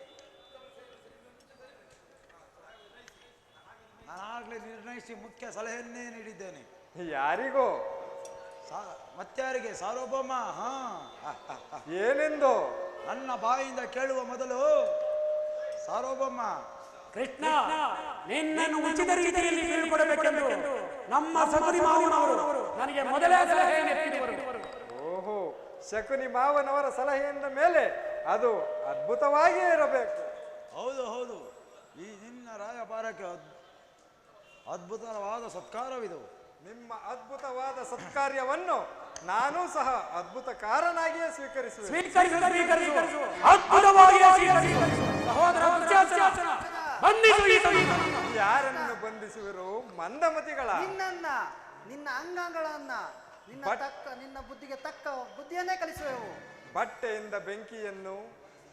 S3: ನಾನಾಗಲೇ ನಿರ್ಣಯಿಸಿ ಮುಖ್ಯ ಸಲಹೆಯನ್ನೇ ನೀಡಿದ್ದೇನೆ.
S7: ಯಾರಿಗೋ?
S3: ಮತ್ತಾರಿಗೆ? ಸಾರ್ವಭೌಮ. ಹಾ,
S7: ಏನೆಂದು
S3: ನನ್ನ ಬಾಯಿಂದ ಕೇಳುವ ಮೊದಲು ಸಾರ್ವಭೌಮ.
S1: ಕೃಷ್ಣ, ನಿನ್ನನ್ನು ಉಚಿತ ರೀತಿಯಲ್ಲಿ ಬೀಳ್ಕೊಡಬೇಕೆಂದು ನಮ್ಮ ಸಗುರಿ ಮಾವನವರು ನನಗೆ ಮೊದಲೇ ಸಲಹೆಯನ್ನು ನೀಡಿದರು.
S7: ಓಹೋ, ಶಕುನಿ ಮಾವನವರ ಸಲಹೆಯಿಂದ ಮೇಲೆ ಅದು ಅದ್ಭುತವಾಗಿಯೇ ಇರಬೇಕು.
S8: ಹೌದು ಹೌದು, ಈ ನಿನ್ನ ರಾಯಭಾರಕ್ಕೆ ಅದ್ಭುತವಾದ ಸತ್ಕಾರವಿದು.
S7: ನಿಮ್ಮ ಅದ್ಭುತವಾದ ಸತ್ಕಾರ್ಯವನ್ನು ನಾನೂ ಸಹ ಅದ್ಭುತಕಾರನಾಗಿಯೇ ಸ್ವೀಕರಿಸುವೆ.
S1: ಸ್ವೀಕರಿಸು ಅದ್ಭುತವಾಗಿಯೇ ಸ್ವೀಕರಿಸು. ಸಹೋದರ ದುಶ್ಯಾಸನ, ಬಂಧಿಸು ಈ ಸೈನಿಕನನ್ನು.
S7: ಯಾರನ್ನು ಬಂಧಿಸುವರು? ಮಂದಮತಿಗಳ.
S3: ನಿನ್ನ ಅಂಗಾಂಗಳನ್ನ ನಿನ್ನ ಬುದ್ಧಿಗೆ ತಕ್ಕ ಬುದ್ಧಿಯನ್ನೇ ಕಲಿಸುವೆವು.
S7: ಬಟ್ಟೆಯಿಂದ ಬೆಂಕಿಯನ್ನು,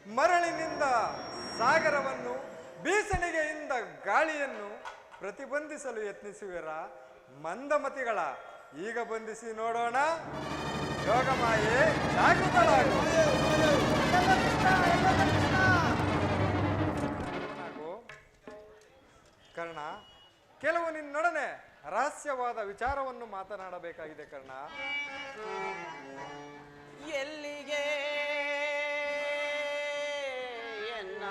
S7: ಮರಳಿನಿಂದ ಸಾಗರವನ್ನು, ಬೀಸಣಿಗೆಯಿಂದ ಗಾಳಿಯನ್ನು ಪ್ರತಿಬಂಧಿಸಲು ಯತ್ನಿಸುವಿರ ಮಂದಮತಿಗಳ. ಈಗ ಬಂಧಿಸಿ ನೋಡೋಣ. ಯೋಗಮಾಯೆ ಜಾಗೃತಳಾಗು. ಕರ್ಣ, ಕೆಲವು ನಿನ್ನೊಡನೆ ರಹಸ್ಯವಾದ ವಿಚಾರವನ್ನು ಮಾತನಾಡಬೇಕಾಗಿದೆ ಕರ್ಣ.
S4: ಎಲ್ಲಿಗೆ ಎನ್ನ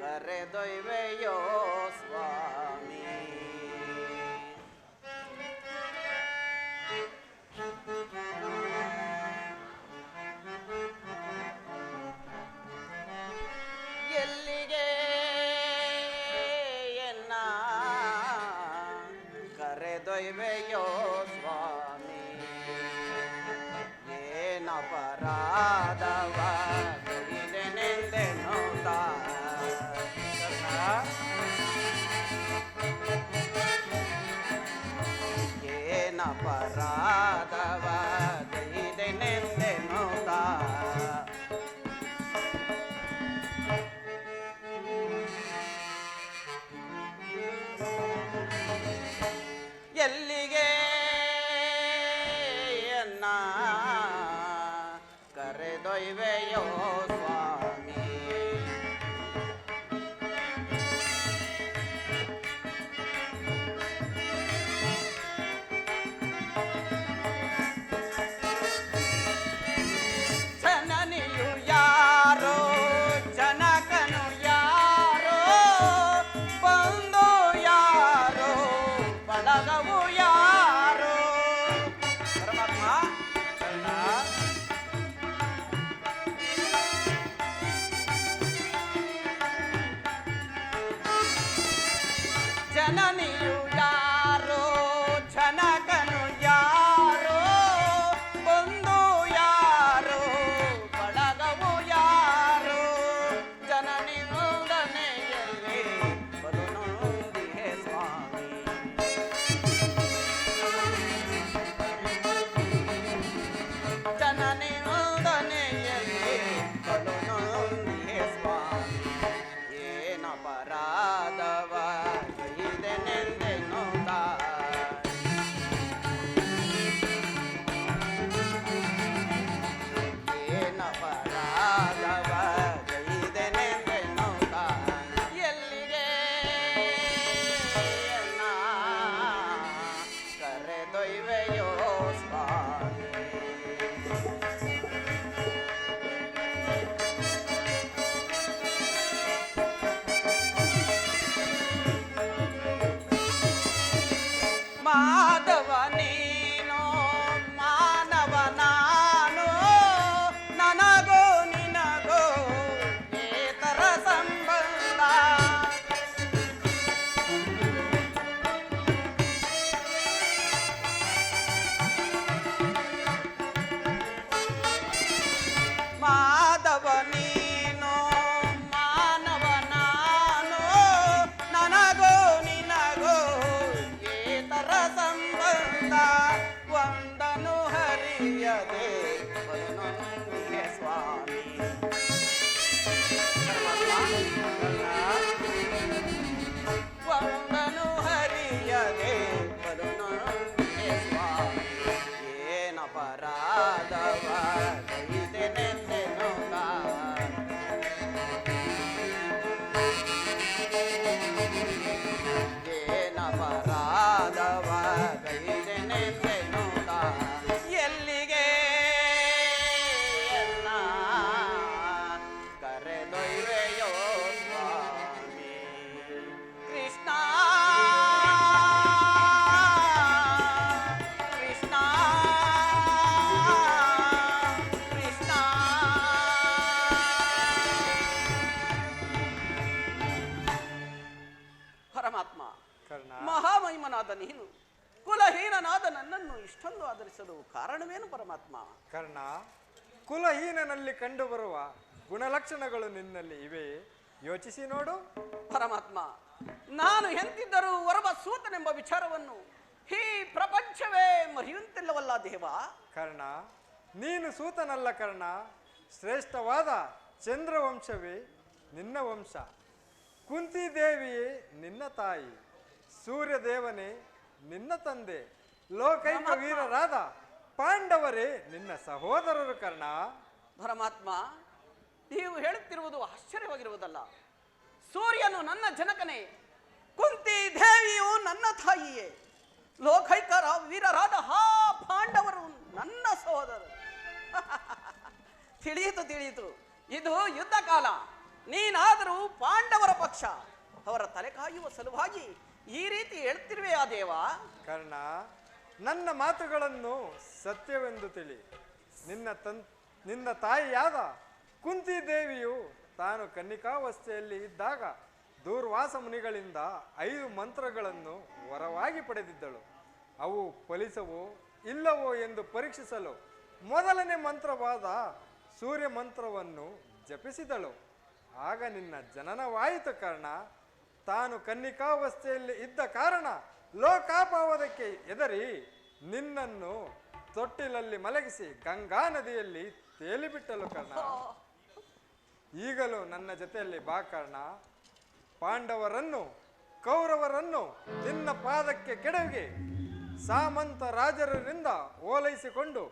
S4: ಕರೆದೊಯ್ವೆಯೋ ಸ್ವಾಮಿ, ಎಲ್ಲಿಗೆ ಎನ್ನ ಕರೆದೊಯ್ವೆಯೋ ಸ್ವಾಮಿ, ಏನಪರಾಧವ ಗೈದೆನೆಂದೆನ್ನುತ್ತ ಏನಪರಾಧವ ಗೈದೆನೆಂದೆನ್ನುತ್ತ ಎಲ್ಲಿಗೆ ಎನ್ನ ಕರೆದೊಯ್ವೆಯೋ ಸ್ವಾಮಿ, ಜನನಿಯು ಯಾರೋ ಜನಕನು ಯಾರೋ, ಬಂದು ಯಾರೋ ಬಳಗವು ಯಾರೋ. ಪರಮಾತ್ಮ ಜನನಿಯು ಯಾರೋ ಜನಕನು ಯಾರೋ, ಬಂದು ಯಾರೋ ಬಳಗವು ಯಾರೋ. ಜನನಿ ನೋದನೆಯಲ್ಲಿ ಬರುನೊಂದಿಗೆ ಸ್ವಾಮಿ, ಜನನಿ ನೋದನೆಯಲ್ಲಿ ಬರುನೊಂದಿಗೆ ಸ್ವಾಮಿ, ಏನಪರಾಧವ ಗೈದೆನೆಂದೆನ್ನುತ್ತ ಏನಪರಾಧವ ಗೈದೆನೆಂದೆನ್ನುತ್ತ ಎಲ್ಲಿಗೆ ಎನ್ನ ಕರೆದೊಯ್ವೆಯೋ ಸ್ವಾಮಿ. ಮಾಧವ ನೀನು ಮಾನವ ನಾನು, ನನಗೋ ನಿನಗೋ ಏತರ ಸಂಬಂಧ. ಮಾಧವ ನೀನು ಮಾನವ ನಾನು, ನನಗೋ ನಿನಗೋ ಏತರ ಸಂಬಂಧ. ಒಂದನು ಹರಿಯದೆ ಬರುನೊಂದಿಗೆ ಸ್ವಾಮಿ, ಒಂದನು ಹರಿಯದೆ ಬರುನೊಂದಿಗೆ ಸ್ವಾಮಿ, ಏನಪರಾಧವ ಗೈದೆನೆಂದೆನ್ನುತ್ತ ಏನಪರಾಧವ ಗೈದೆನೆಂದೆನ್ನುತ್ತ ಎಲ್ಲಿಗೆ ಎನ್ನ ಕರೆದೊಯ್ವೆಯೋ ಸ್ವಾಮಿ. ಕೃಷ್ಣ ಕೃಷ್ಣ ನಿರಾಕರಿಸಲು ಕಾರಣವೇನು ಪರಮಾತ್ಮ?
S7: ಕರ್ಣ, ಕುಲಹೀನನಲ್ಲಿ ಕಂಡುಬರುವ ಗುಣಲಕ್ಷಣಗಳು ನಿನ್ನಲ್ಲಿ ಇವೆ, ಯೋಚಿಸಿ ನೋಡು.
S4: ಪರಮಾತ್ಮ, ನಾನು ಎಂತಿದ್ದರೂ ಒರಬ ಸೂತನೆಂಬ ವಿಚಾರವನ್ನು ಈ ಪ್ರಪಂಚವೇ ಮರೆಯುವಂತಿಲ್ಲವಲ್ಲ ದೇವ.
S7: ಕರ್ಣ, ನೀನು ಸೂತನಲ್ಲ ಕರ್ಣ, ಶ್ರೇಷ್ಠವಾದ ಚಂದ್ರವಂಶವೇ ನಿನ್ನ ವಂಶ, ಕುಂತಿದೇವಿಯೇ ನಿನ್ನ ತಾಯಿ, ಸೂರ್ಯದೇವನೇ ನಿನ್ನ ತಂದೆ, ಲೋಕೈಕ ವೀರರಾದ ಪಾಂಡವರೇ ನಿನ್ನ ಸಹೋದರರು ಕರ್ಣ.
S4: ಪರಮಾತ್ಮ, ನೀವು ಹೇಳುತ್ತಿರುವುದು ಆಶ್ಚರ್ಯವಾಗಿರುವುದಲ್ಲ. ಸೂರ್ಯನು ನನ್ನ ಜನಕನೇ, ಕುಂತಿ ದೇವಿಯು ನನ್ನ ತಾಯಿಯೇ, ಲೋಕೈಕ ವೀರರಾದ ಪಾಂಡವರು ನನ್ನ ಸಹೋದರರು. ತಿಳಿಯಿತು. ಇದು ಯುದ್ಧ ಕಾಲ. ನೀನಾದರೂ ಪಾಂಡವರ ಪಕ್ಷ, ಅವರ ತಲೆ ಕಾಯುವ ಸಲುವಾಗಿ ಈ ರೀತಿ ಹೇಳ್ತಿರುವೆಯಾ ದೇವ?
S7: ಕರ್ಣ, ನನ್ನ ಮಾತುಗಳನ್ನು ಸತ್ಯವೆಂದು ತಿಳಿ. ನಿನ್ನ ತಾಯಿಯಾದ ಕುಂತಿದೇವಿಯು ತಾನು ಕನ್ನಿಕಾವಸ್ಥೆಯಲ್ಲಿ ಇದ್ದಾಗ ದೂರ್ವಾಸ ಮುನಿಗಳಿಂದ 5 ಮಂತ್ರಗಳನ್ನು ವರವಾಗಿ ಪಡೆದಿದ್ದಳು. ಅವು ಫಲಿಸವೋ ಇಲ್ಲವೋ ಎಂದು ಪರೀಕ್ಷಿಸಲು ಮೊದಲನೇ ಮಂತ್ರವಾದ ಸೂರ್ಯ ಮಂತ್ರವನ್ನು ಜಪಿಸಿದಳು. ಆಗ ನಿನ್ನ ಜನನವಾಯಿತು ಕರ್ಣ. ತಾನು ಕನ್ನಿಕಾವಸ್ಥೆಯಲ್ಲಿ ಇದ್ದ ಕಾರಣ ಲೋಕಾಪವಾದಕ್ಕೆ ಎದರಿ ನಿನ್ನನ್ನು ತೊಟ್ಟಿಲಲ್ಲಿ ಮಲಗಿಸಿ ಗಂಗಾ ನದಿಯಲ್ಲಿ ತೇಲಿಬಿಟ್ಟಲು ಕರ್ಣ. ಈಗಲೂ ನನ್ನ ಜೊತೆಯಲ್ಲಿ ಬಾ ಕರ್ಣ. ಪಾಂಡವರನ್ನು ಕೌರವರನ್ನು ನಿನ್ನ ಪಾದಕ್ಕೆ ಕೆಡವಿ ಸಾಮಂತ ರಾಜರಿಂದ ಓಲೈಸಿಕೊಂಡು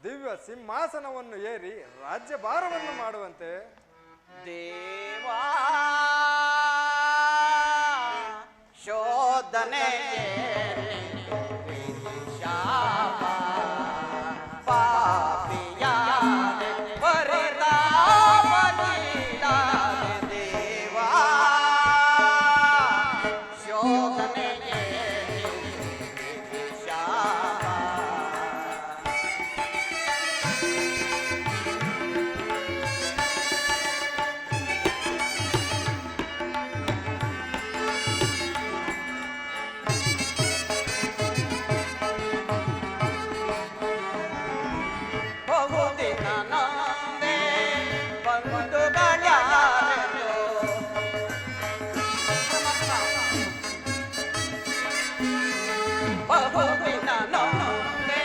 S7: ದಿವ್ಯ ಸಿಂಹಾಸನವನ್ನು ಏರಿ ರಾಜ್ಯಭಾರವನ್ನು ಮಾಡುವಂತೆ.
S4: ದೇವಾ ಶೋಧನೆ ಶಾಪ ಪಾಪಿಯ ಪರಿತಾಪದಿಂದ ದೇವಾ ಶೋಧನೆ ಶಾಪ. ಬಹುದಿನ ನೊಂದೆ ಬಂಧುಗಳ್ಯಾರೆಂದು ಬಹುದಿನ ನೊಂದೆ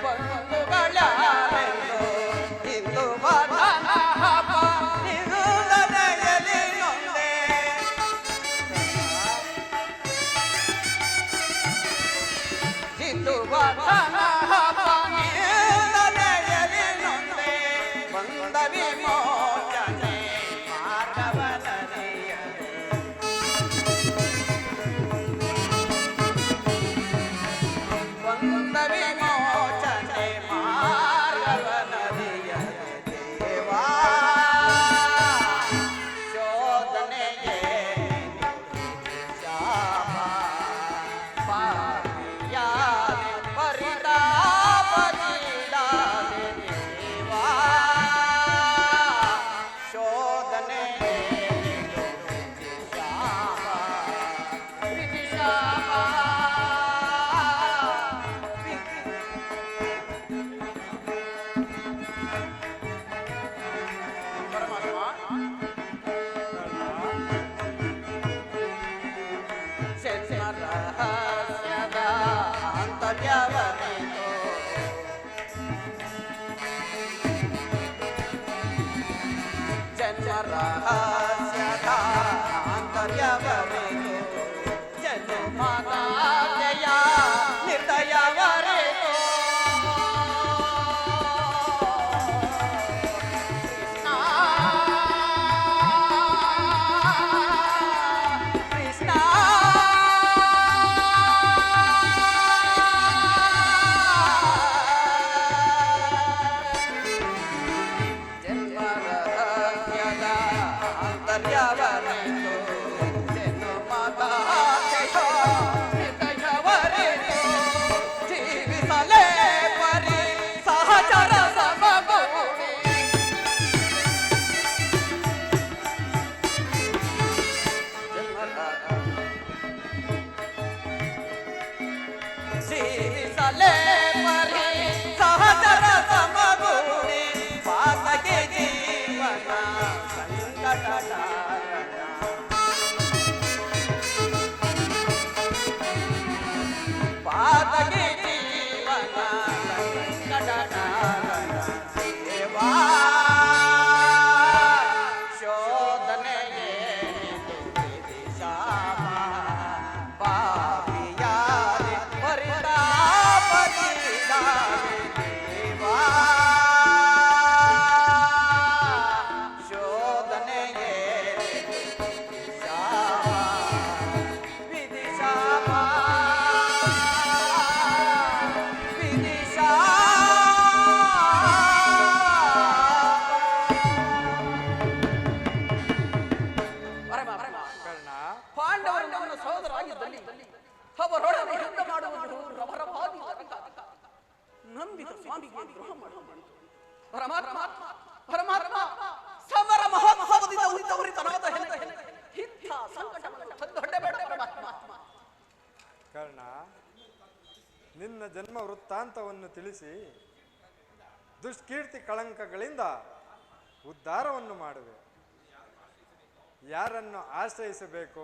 S4: ಬಂಧುಗಳ್ಯಾರೆಂದು ಇಂದು ವದನ ಹಬ್ಬ ನಿರುದನೆಯಲ್ಲಿ ನೊಂದೆ ಇಂದು ವದನ ಹಬ್ಬ ನಿರುದನೆಯಲ್ಲಿ ನೊಂದೆ ಬಂದ ವಿಮೋಚನೆ ಮಾರ್ಗವನರಿಯದೆ ಬಂದ ವಿಮೋಚನೆ ಮಾರ್ಗವನರಿಯದೆ ದೇವಾ ಶೋಧನೆಗೆ ಶಾಪ ಪಾಪಿಯಾದೆ ಪರಿತಾಪಗೀಡಾದೆ ದೇವಾ ಶೋಧನೆಗೆ ಶಾಪ ವಿಧಿ ಶಾಪ ರಹಸ್ಯದ ಆಂತರ್ಯವರಿತು ಜನ್ಮ ರಹಸ್ಯದ ಆಂತರ್ಯವರಿತು ಜನ್ಮದಾತೆಯ ನಿರ್ದಯವರಿತು ಕೃಷ್ಣ ಜನ್ಮ ರಹಸ್ಯದ ದೇವಾ ಶೋಧನೆಯೇ ವಿಧಿಶಾಪ ಪಾಪಿಯಾದೆ ಪರಿತಾಪದಿದ್ದಾನೆ ದೇವಾ ಶೋಧನೆಯೇ ವಿಧಿಶಾಪ
S1: ಕರ್ಣ,
S4: ಪಾಂಡವರು ನನ್ನ ಸಹೋದರಾಗಿದ್ದಲ್ಲಿ ಅವರೊಡನೆ ಯುದ್ಧ ಮಾಡುವುದು ರಭರವಾದಿ ನಂಬಿದ ಸ್ವಾಮಿಗೆ ದ್ರೋಹ ಮಾಡುವುದು ಪರಮಾತ್ಮ ಪರಮಾತ್ಮ ಸಮರ ಮಹೋತ್ಸವದಿಂದ ಉರಿತನಾದ ಇಂಥ ಸಂಕಟವನ್ನು ತಂದೊಡ್ಡಬೇಡ ಪರಮಾತ್ಮ.
S7: ಕರ್ಣ, ನಿನ್ನ ಜನ್ಮ ವೃತ್ತಾಂತವನ್ನು ತಿಳಿಸಿ ದುಷ್ಕೀರ್ತಿ ಕಳಂಕಗಳಿಂದ ಉದ್ಧಾರವನ್ನು ಮಾಡುವೆ. ಯಾರನ್ನು ಆಶ್ರಯಿಸಬೇಕು,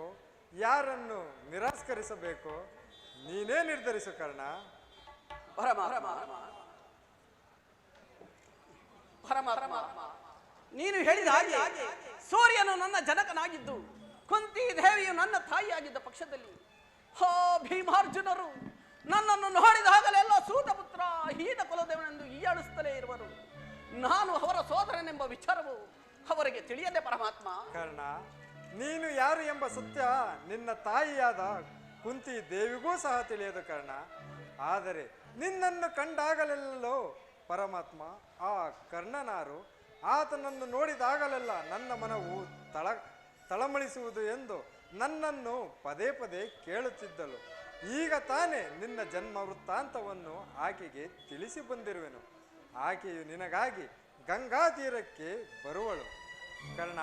S7: ಯಾರನ್ನು ನಿರಾಕರಿಸಬೇಕು ನೀನೇ ನಿರ್ಧರಿಸು ಕರ್ಣ.
S4: ನೀನು ಹೇಳಿದ ಹಾಗೆ ಸೂರ್ಯನು ನನ್ನ ಜನಕನಾಗಿದ್ದು ಕುಂತಿ ದೇವಿಯು ನನ್ನ ತಾಯಿಯಾಗಿದ್ದ ಪಕ್ಷದಲ್ಲಿ ಹೋ ಭೀಮಾರ್ಜುನರು ನನ್ನನ್ನು ನೋಡಿದಾಗಲೆಲ್ಲ ಸೂತಪುತ್ರ ಹೀನ ಕುಲದೇವನೆಂದು ಹೀಯಾಳಿಸುತ್ತಲೇ ಇರುವರು. ನಾನು ಅವರ ಸೋದರನೆಂಬ ವಿಚಾರವು ಅವರಿಗೆ ತಿಳಿಯದೆ ಪರಮಾತ್ಮ.
S7: ಕರ್ಣ, ನೀನು ಯಾರು ಎಂಬ ಸತ್ಯ ನಿನ್ನ ತಾಯಿಯಾದ ಕುಂತಿ ದೇವಿಗೂ ಸಹ ತಿಳಿಯದು ಕರ್ಣ. ಆದರೆ ನಿನ್ನನ್ನು ಕಂಡಾಗಲೆಲ್ಲೋ ಪರಮಾತ್ಮ ಆ ಕರ್ಣನಾರು ಆತನನ್ನು ನೋಡಿದಾಗಲೆಲ್ಲ ನನ್ನ ಮನವು ತಳಮಳಿಸುವುದು ಎಂದು ನನ್ನನ್ನು ಪದೇ ಪದೇ ಕೇಳುತ್ತಿದ್ದಳು. ಈಗ ತಾನೇ ನಿನ್ನ ಜನ್ಮ ವೃತ್ತಾಂತವನ್ನು ಆಕೆಗೆ ತಿಳಿಸಿ ಬಂದಿರುವೆನು. ಆಕೆಯು ನಿನಗಾಗಿ ಗಂಗಾ ತೀರಕ್ಕೆ ಬರುವಳು. ಕರ್ಣ,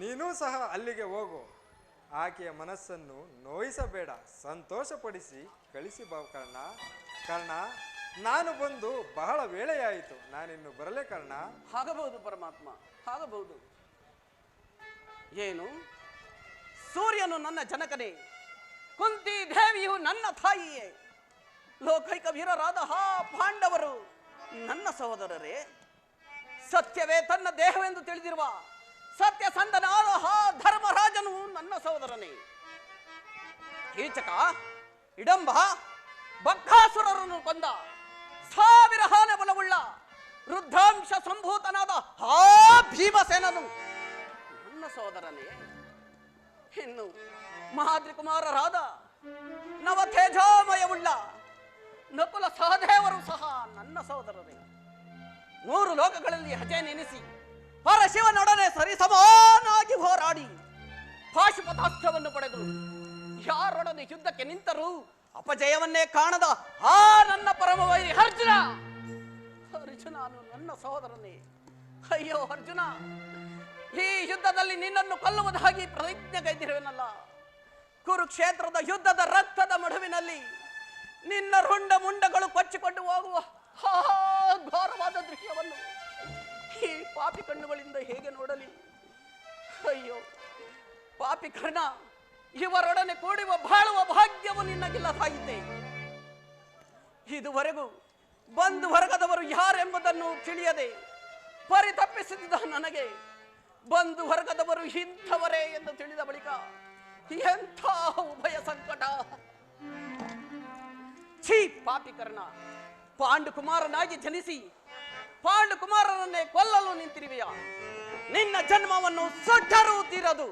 S7: ನೀನೂ ಸಹ ಅಲ್ಲಿಗೆ ಹೋಗು. ಆಕೆಯ ಮನಸ್ಸನ್ನು ನೋಯಿಸಬೇಡ, ಸಂತೋಷಪಡಿಸಿ ಕಳಿಸಿ ಬಾ ಕರ್ಣ. ಕರ್ಣ, ನಾನು ಬಂದು ಬಹಳ ವೇಳೆಯಾಯಿತು, ನಾನಿನ್ನು ಬರಲೇ ಕರ್ಣ.
S4: ಆಗಬಹುದು ಪರಮಾತ್ಮ, ಆಗಬಹುದು. ಏನು ಸೂರ್ಯನು ನನ್ನ ಜನಕನೇ, ಕುಂತಿ ದೇವಿಯು ನನ್ನ ತಾಯಿಯೇ, ಲೋಕೈಕ ವೀರರಾದ ಹಾ ಪಾಂಡವರು ನನ್ನ ಸಹೋದರರೇ, ಸತ್ಯವೇ ತನ್ನ ದೇಹವೆಂದು ತಿಳಿದಿರುವ ಸತ್ಯಸಂಧನಾದ ಹಾ ಧರ್ಮರಾಜನು ನನ್ನ ಸಹೋದರನೇ. ಕೀಚಕ, ಇಡಂಬ, ಬಕ್ಕಾಸುರರನ್ನು ಕೊಂದ 1000 ಆನೆ ಬಲವುಳ್ಳ ವೃದ್ಧಾಂಶ ಸಂಭೂತನಾದ ಹಾ ಭೀಮಸೇನನು ನನ್ನ ಸಹೋದರನೇ. ಇನ್ನು ಮಹಾದ್ರಿ ಕುಮಾರರಾದ ನವ ತೇಜೋಮಯವುಳ್ಳ ನಕುಲ ಸಹದೇವರು ಸಹ ನನ್ನ ಸಹೋದರರೇ. 3 ಲೋಕಗಳಲ್ಲಿ ಹಜೆ ನೆನೆಸಿ ಪರಶಿವನೊಡನೆ ಸರಿಸಮಾನಾಗಿ ಹೋರಾಡಿ ಪಾಶುಪತಾಸ್ತ್ರವನ್ನು ಪಡೆದು ಯಾರೊಡನೆ ಯುದ್ಧಕ್ಕೆ ನಿಂತರೂ ಅಪಜಯವನ್ನೇ ಕಾಣದ ಆ ನನ್ನ ಪರಮವೈರಿ ಅರ್ಜುನ. ಅರ್ಜುನನು ನನ್ನ ಸಹೋದರನೇ. ಅಯ್ಯೋ ಅರ್ಜುನ, ಈ ಯುದ್ಧದಲ್ಲಿ ನಿನ್ನನ್ನು ಕೊಲ್ಲುವುದಾಗಿ ಪ್ರತಿಜ್ಞೆಗೈದಿರುವೆನಲ್ಲ. ಕುರುಕ್ಷೇತ್ರದ ಯುದ್ಧದ ರಕ್ತದ ಮಡುವಿನಲ್ಲಿ ನಿನ್ನ ರುಂಡ ಮುಂಡಗಳು ಕೊಚ್ಚಿಕೊಂಡು ಹೋಗುವ ಘೋರವಾದ ದೃಶ್ಯವನ್ನು ಈ ಪಾಪಿ ಕಣ್ಣುಗಳಿಂದ ಹೇಗೆ ನೋಡಲಿ? ಅಯ್ಯೋ ಪಾಪಿ ಕರ್ಣ, ಇವರೊಡನೆ ಕೂಡುವ ಬಾಳುವ ಭಾಗ್ಯವು ನಿನ್ನಗಿಲ್ಲದಾಗಿದೆ. ಇದುವರೆಗೂ ಬಂಧು ವರ್ಗದವರು ಯಾರೆಂಬುದನ್ನು ತಿಳಿಯದೆ ಪರಿತಪ್ಪಿಸಿದ ನನಗೆ ಬಂಧು ವರ್ಗದವರು ಇಂಥವರೇ ಎಂದು ತಿಳಿದ ಬಳಿಕ ಎಂಥ ಉಭಯ ಸಂಕಟ. ಛೀ ಪಾಪಿ ಕರ್ಣ, ಪಾಂಡುಕುಮಾರನಾಗಿ ಜನಿಸಿ ಪಾಂಡುಕುಮಾರನನ್ನೇ ಕೊಲ್ಲಲು ನಿಂತಿರುವೆಯ. ನಿನ್ನ ಜನ್ಮವನ್ನು ಸುಟ್ಟರೂ ತೀರದು.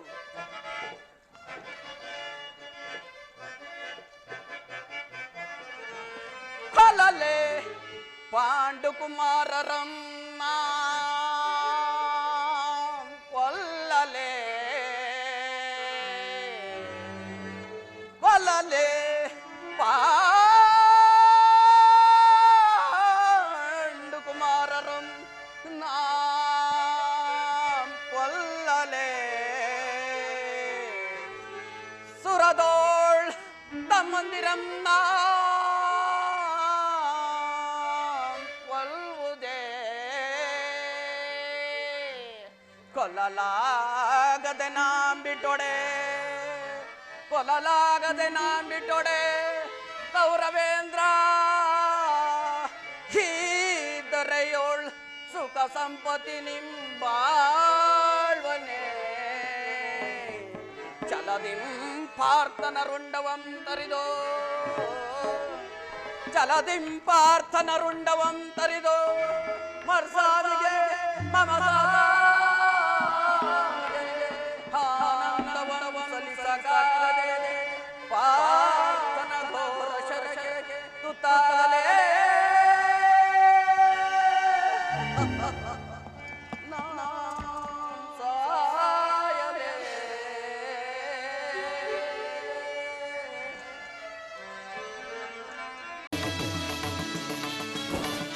S4: ಕೊಲ್ಲಲೆ ಪಾಂಡುಕುಮಾರರನ್ನ ಕೊಲ್ಲಲೆ ಕೊಲ್ಲಲೆ പാണ്ഡുകുമാരരും നാം കൊല്ലലേ സുരദോൾ തമ്മന്ദിരം നാം കൊല്ലുതേ കൊല്ലലാഗതെ നാം ಬಿಟ್ಟೊಡೆ ಕೊಲ್ಲಲಾಗದೆ ನಾನ್ ಬಿಟ್ಟೊಡೆ ಕೌರವೇಂದ್ರ. ಈ ಸಂಪತ್ತಿ ನಿಂಬಾಳ್ವನೆ ಚಲದಿಂ ಪಾರ್ಥನ ರುಂಡವಂ ತರಿದೋ ಚಲದಿಂ ಪಾರ್ಥನ ರುಂಡವಂ ತರಿದೋ ಮರ್ಸಾದಿಗೆ ಮಮ